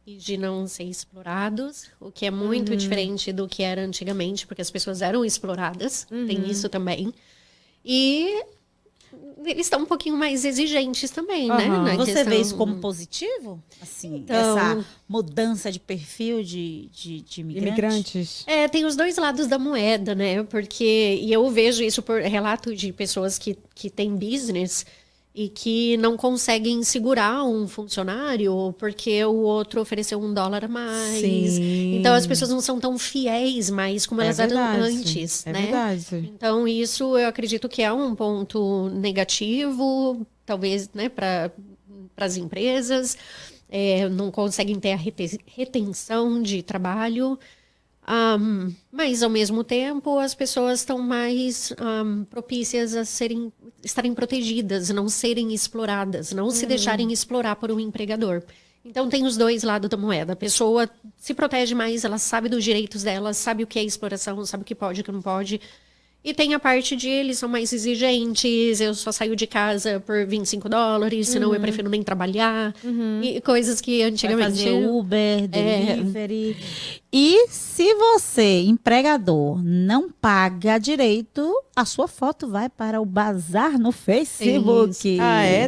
E de não ser explorados, o que é muito diferente do que era antigamente, porque as pessoas eram exploradas, tem isso também. E eles estão um pouquinho mais exigentes também, né? Você vê isso como positivo? Assim, Então, essa mudança de perfil de imigrantes? Tem os dois lados da moeda, né? Porque, e eu vejo isso por relato de pessoas que têm business e que não conseguem segurar um funcionário porque o outro ofereceu $1 a mais. Sim. Então, as pessoas não são tão fiéis mais como elas eram antes, né? Verdade. Então, isso eu acredito que é um ponto negativo, talvez, né, para as empresas. Não conseguem ter a retenção de trabalho. Mas, ao mesmo tempo, as pessoas estão mais propícias a estarem protegidas, não serem exploradas, não se deixarem explorar por um empregador. Então, tem os dois lados da moeda. A pessoa se protege mais, ela sabe dos direitos dela, sabe o que é exploração, sabe o que pode e o que não pode. E tem a parte de eles são mais exigentes, eu só saio de casa por $25, senão eu prefiro nem trabalhar. E coisas que antigamente... Vai fazer Uber, delivery. E se você, empregador, não paga direito, a sua foto vai para o bazar no Facebook.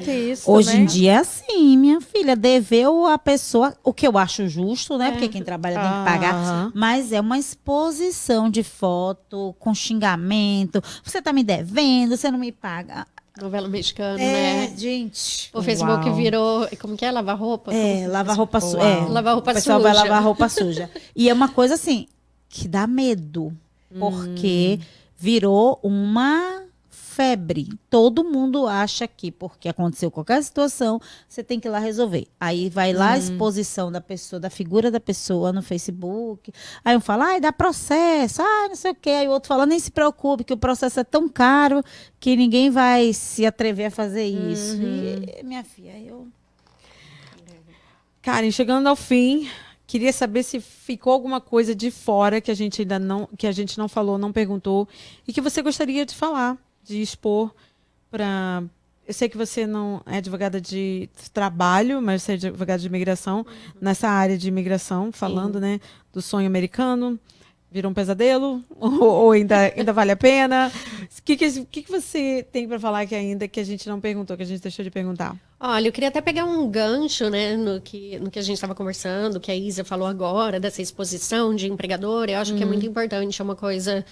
Tem isso Hoje também? em dia é assim, minha filha. Deveu a pessoa, o que eu acho justo, né? Porque quem trabalha tem que pagar. Mas é uma exposição de foto com xingamento. Você tá me devendo, você não me paga. Novela mexicana, né? Gente. O Facebook virou... Como que é? Lavar roupa? Lavar roupa suja. Lavar roupa o pessoal suja. vai lavar roupa suja. E é uma coisa assim, que dá medo. Porque virou uma febre. Todo mundo acha que, porque aconteceu qualquer situação, você tem que ir lá resolver. Aí vai lá a exposição da pessoa, da figura da pessoa no Facebook. Aí um fala, dá processo, não sei o quê. Aí o outro fala, nem se preocupe, que o processo é tão caro que ninguém vai se atrever a fazer isso. E, minha filha, Karen, chegando ao fim, queria saber se ficou alguma coisa de fora que a gente ainda não, que a gente não falou, não perguntou, e que você gostaria de falar, de expor para... Eu sei que você não é advogada de trabalho, mas você é advogada de imigração, nessa área de imigração, falando, né, do sonho americano. Virou um pesadelo? Ou ainda vale a pena? O que você tem para falar que ainda que a gente não perguntou, que a gente deixou de perguntar? Olha, eu queria até pegar um gancho, né, no que a gente estava conversando, que a Isa falou agora, dessa exposição de empregador. Eu acho que é muito importante, é uma coisa...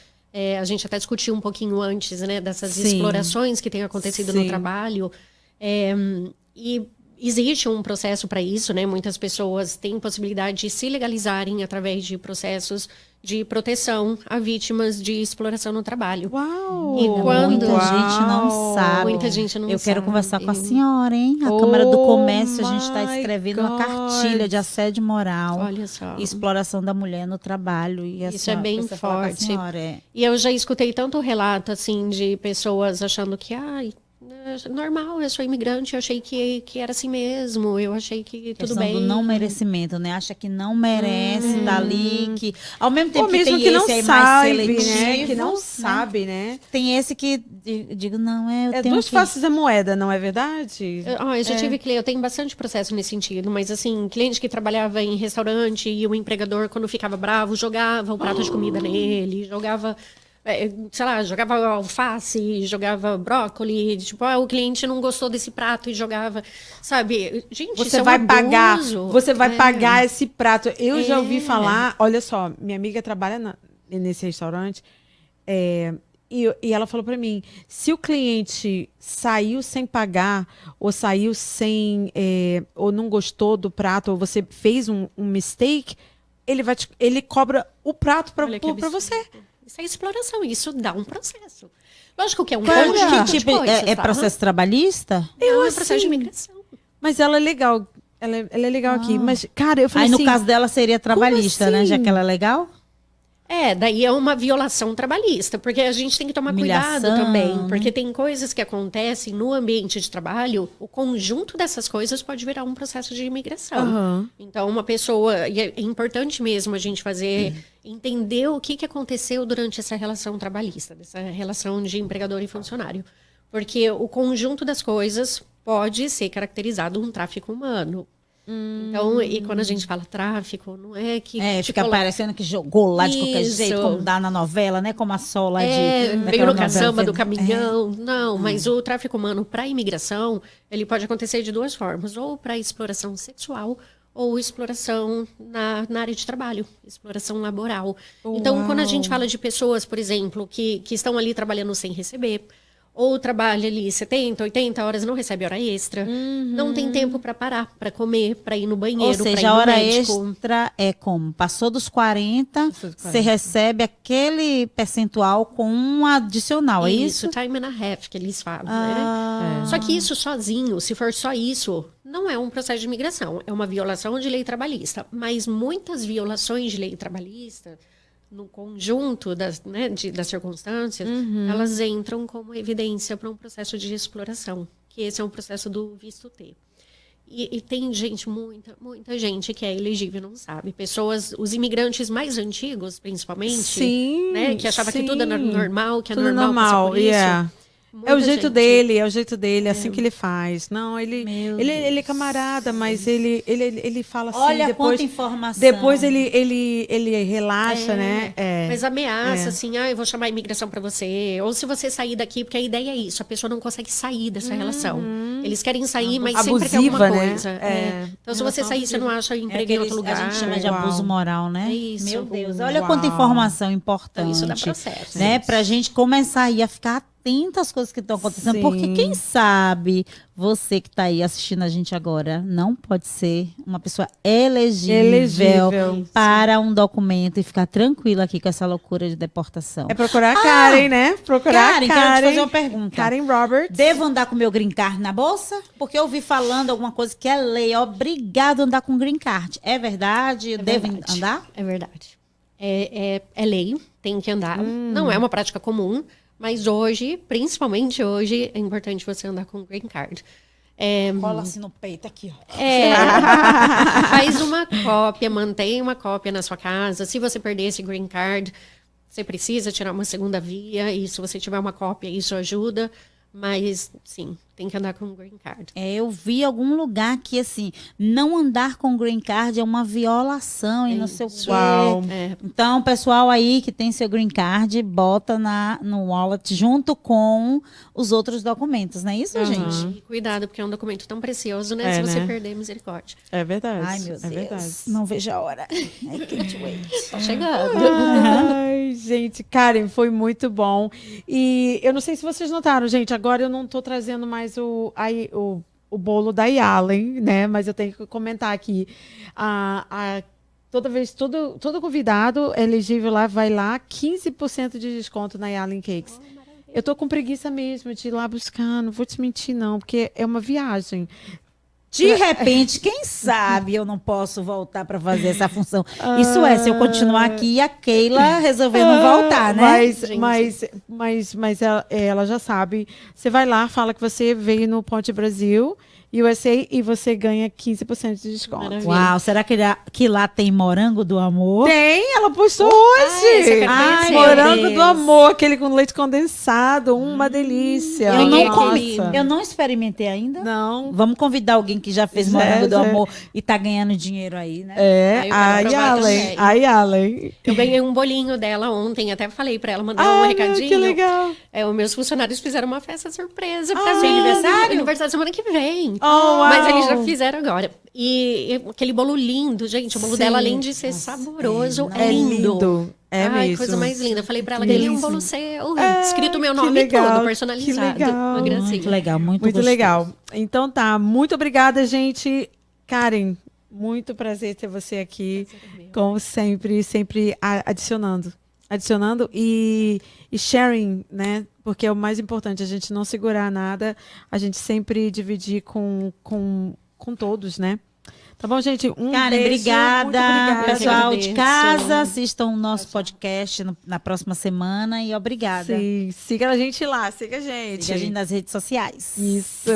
a gente até discutiu um pouquinho antes, né, dessas explorações que têm acontecido no trabalho. E existe um processo para isso, né? Muitas pessoas têm possibilidade de se legalizarem através de processos de proteção a vítimas de exploração no trabalho. Uau! E quando- Muita gente não sabe. Muita gente não Eu quero sabe. conversar com a senhora, hein? A Oh Câmara do Comércio, a gente está my escrevendo uma God. cartilha de assédio moral Olha só. e exploração da mulher no trabalho. E a Isso senhora- é bem precisa falar com a forte. senhora, é. E eu já escutei tanto relato, assim, de pessoas achando que, ai, é normal, eu sou imigrante, eu achei que era assim mesmo, eu achei que tudo Questão bem. do não merecimento, né? Acha que não merece estar ali, que ao mesmo tempo Ou mesmo que que tem não esse aí mais sabe, seletivo, né? Que não sabe, né? Tem esse que digo, não, eu É tenho duas que... faces da moeda, não é verdade? Eu já tive cliente, eu tenho bastante processo nesse sentido, mas assim, cliente que trabalhava em restaurante e o empregador, quando ficava bravo, jogava o prato de comida nele, jogava, sei lá, jogava alface, jogava brócolis, tipo, o cliente não gostou desse prato e jogava, sabe? Gente, isso Você é um vai pagar, abuso. você vai É. pagar esse prato. Eu já ouvi É. falar, olha só, minha amiga trabalha nesse restaurante, e ela falou pra mim, se o cliente saiu sem pagar, ou saiu sem, ou não gostou do prato, ou você fez um mistake, ele cobra o prato Olha que pra absurdo. você. Isso é exploração, isso dá um processo. Lógico que é um Qual- conjunto que de tipo, coisas, é tá? processo trabalhista? Não, é processo de imigração. Mas ela é legal, ela é legal aqui. Mas, cara, eu falei Aí, no assim... caso dela, seria trabalhista, né? Já assim? que ela é legal? Daí é uma violação trabalhista, porque a gente tem que tomar cuidado Humilhação, também, né? porque tem coisas que acontecem no ambiente de trabalho, o conjunto dessas coisas pode virar um processo de imigração. Aham. Então, uma pessoa, e é importante mesmo a gente fazer, entender o que aconteceu durante essa relação trabalhista, dessa relação de empregador e funcionário. Porque o conjunto das coisas pode ser caracterizado um tráfico humano. Então, e quando a gente fala tráfico, não é que... Fica parecendo que jogou lá de qualquer Isso. jeito, como dá na novela, né? Como a Sol lá veio daquela no novela caçamba do Fed- caminhão. Não, mas o tráfico humano para imigração, ele pode acontecer de duas formas. Ou para exploração sexual, ou exploração na área de trabalho, exploração laboral. Então, quando a gente fala de pessoas, por exemplo, que estão ali trabalhando sem receber, ou trabalha ali 70, 80 horas, não recebe hora extra, não tem tempo para parar, para comer, para ir no banheiro, Ou para ir seja, a no hora médico. extra é como? Passou dos 40, Passou dos 40. você recebe aquele percentual com um adicional, é isso? Time and a half que eles falam, Ah. né? Só que isso sozinho, se for só isso, não é um processo de imigração, é uma violação de lei trabalhista. Mas muitas violações de lei trabalhista, no conjunto das circunstâncias, elas entram como evidência para um processo de exploração, que esse é um processo do visto T. E tem gente, muita gente que é elegível e não sabe. Pessoas, os imigrantes mais antigos, principalmente, Sim, né, que achava que sim. tudo era normal, que é Tudo normal passar por isso. yeah. É Muita o jeito gente- dele, assim que ele faz. Não, ele Meu é camarada, mas ele fala assim, Olha depois, quanta informação. depois ele relaxa, né? Mas ameaça, assim, eu vou chamar a imigração para você. Ou se você sair daqui, porque a ideia é isso, a pessoa não consegue sair dessa relação. Eles querem sair, mas sempre tem Abusiva, alguma né? coisa. É. Então, se você sair, você não acha emprego em outro lugar. A gente chama de Uau. abuso moral, né? É isso. Meu Deus, olha Uau. quanta informação importante. Então, isso dá processo. Né? Pra gente começar aí a ficar atenta às coisas que estão acontecendo. Sim. Porque quem sabe, você que está aí assistindo a gente agora, não pode ser uma pessoa elegível para um documento e ficar tranquilo aqui com essa loucura de deportação. É procurar a Karen, né? Procurar Karen, a quero te Karen. fazer uma pergunta. Karen Roberts. Devo andar com meu green card na bolsa? Porque eu ouvi falando alguma coisa que é lei. É obrigado a andar com green card. É verdade? Devo verdade. andar? É verdade. É lei, tem que andar. Não é uma prática comum, mas hoje, principalmente hoje, é importante você andar com green card. Cola assim no peito aqui, ó. Faz uma cópia, mantém uma cópia na sua casa. Se você perder esse green card, você precisa tirar uma segunda via. E se você tiver uma cópia, isso ajuda. Mas, sim, tem que andar com green card. Eu vi algum lugar que, assim, não andar com green card é uma violação e não sei o quê. Uau. Então, pessoal aí que tem seu green card, bota no wallet junto com os outros documentos, não é isso, gente? E cuidado, porque é um documento tão precioso, né? É, Se você né? perder, misericórdia. É verdade. Ai, meu é Deus. verdade. Não vejo a hora. I can't wait. Tá chegando. Ai, gente, Karen, foi muito bom. E eu não sei se vocês notaram, gente, agora eu não tô trazendo mais o bolo da Yalen, né? Mas eu tenho que comentar aqui. Toda vez, todo convidado elegível lá, vai lá, 15% de desconto na Yalen Cakes. Eu tô com preguiça mesmo de ir lá buscar, não vou te mentir não, porque é uma viagem. De repente, quem sabe eu não posso voltar para fazer essa função. Isso se eu continuar aqui e a Keila resolver não voltar, né? Mas ela já sabe. Você vai lá, fala que você veio no Ponte Brasil, USA, e você ganha 15% de desconto. Maravilha. Uau, será que lá tem morango do amor? Tem, ela postou esse eu hoje. quero conhecer. Morango Deus. do amor, aquele com leite condensado, uma delícia. Eu não Nossa. comi, eu não experimentei ainda. Não. Vamos convidar alguém que já fez morango do amor e tá ganhando dinheiro aí, né? Ah, eu quero provar também. A Yalen. Eu ganhei um bolinho dela ontem, até falei pra ela mandar um Ah, recadinho. que legal. Os meus funcionários fizeram uma festa surpresa pra seu mim. aniversário? Aniversário semana que vem. Oh, Mas uau. eles já fizeram agora. E aquele bolo lindo, gente. O bolo Sim. dela, além de ser saboroso, não. é lindo. É Ai, mesmo. coisa mais linda. Eu falei pra ela, Que ganhei um lindo. bolo seu, É, escrito meu que nome e legal, tudo, que personalizado. legal. Uma gracinha. Muito legal, muito Muito gostoso. legal. Então tá, muito obrigada, gente. Karen, muito prazer ter você aqui, como sempre, sempre adicionando e sharing, né? Porque é o mais importante, a gente não segurar nada, a gente sempre dividir com todos, né? Tá bom, gente? Karen, beijo, obrigada. muito obrigada. Pessoal de agradeço. casa, assistam o nosso podcast na próxima semana e obrigada. Sim, siga a gente lá, siga a gente. Siga a gente nas redes sociais. Isso.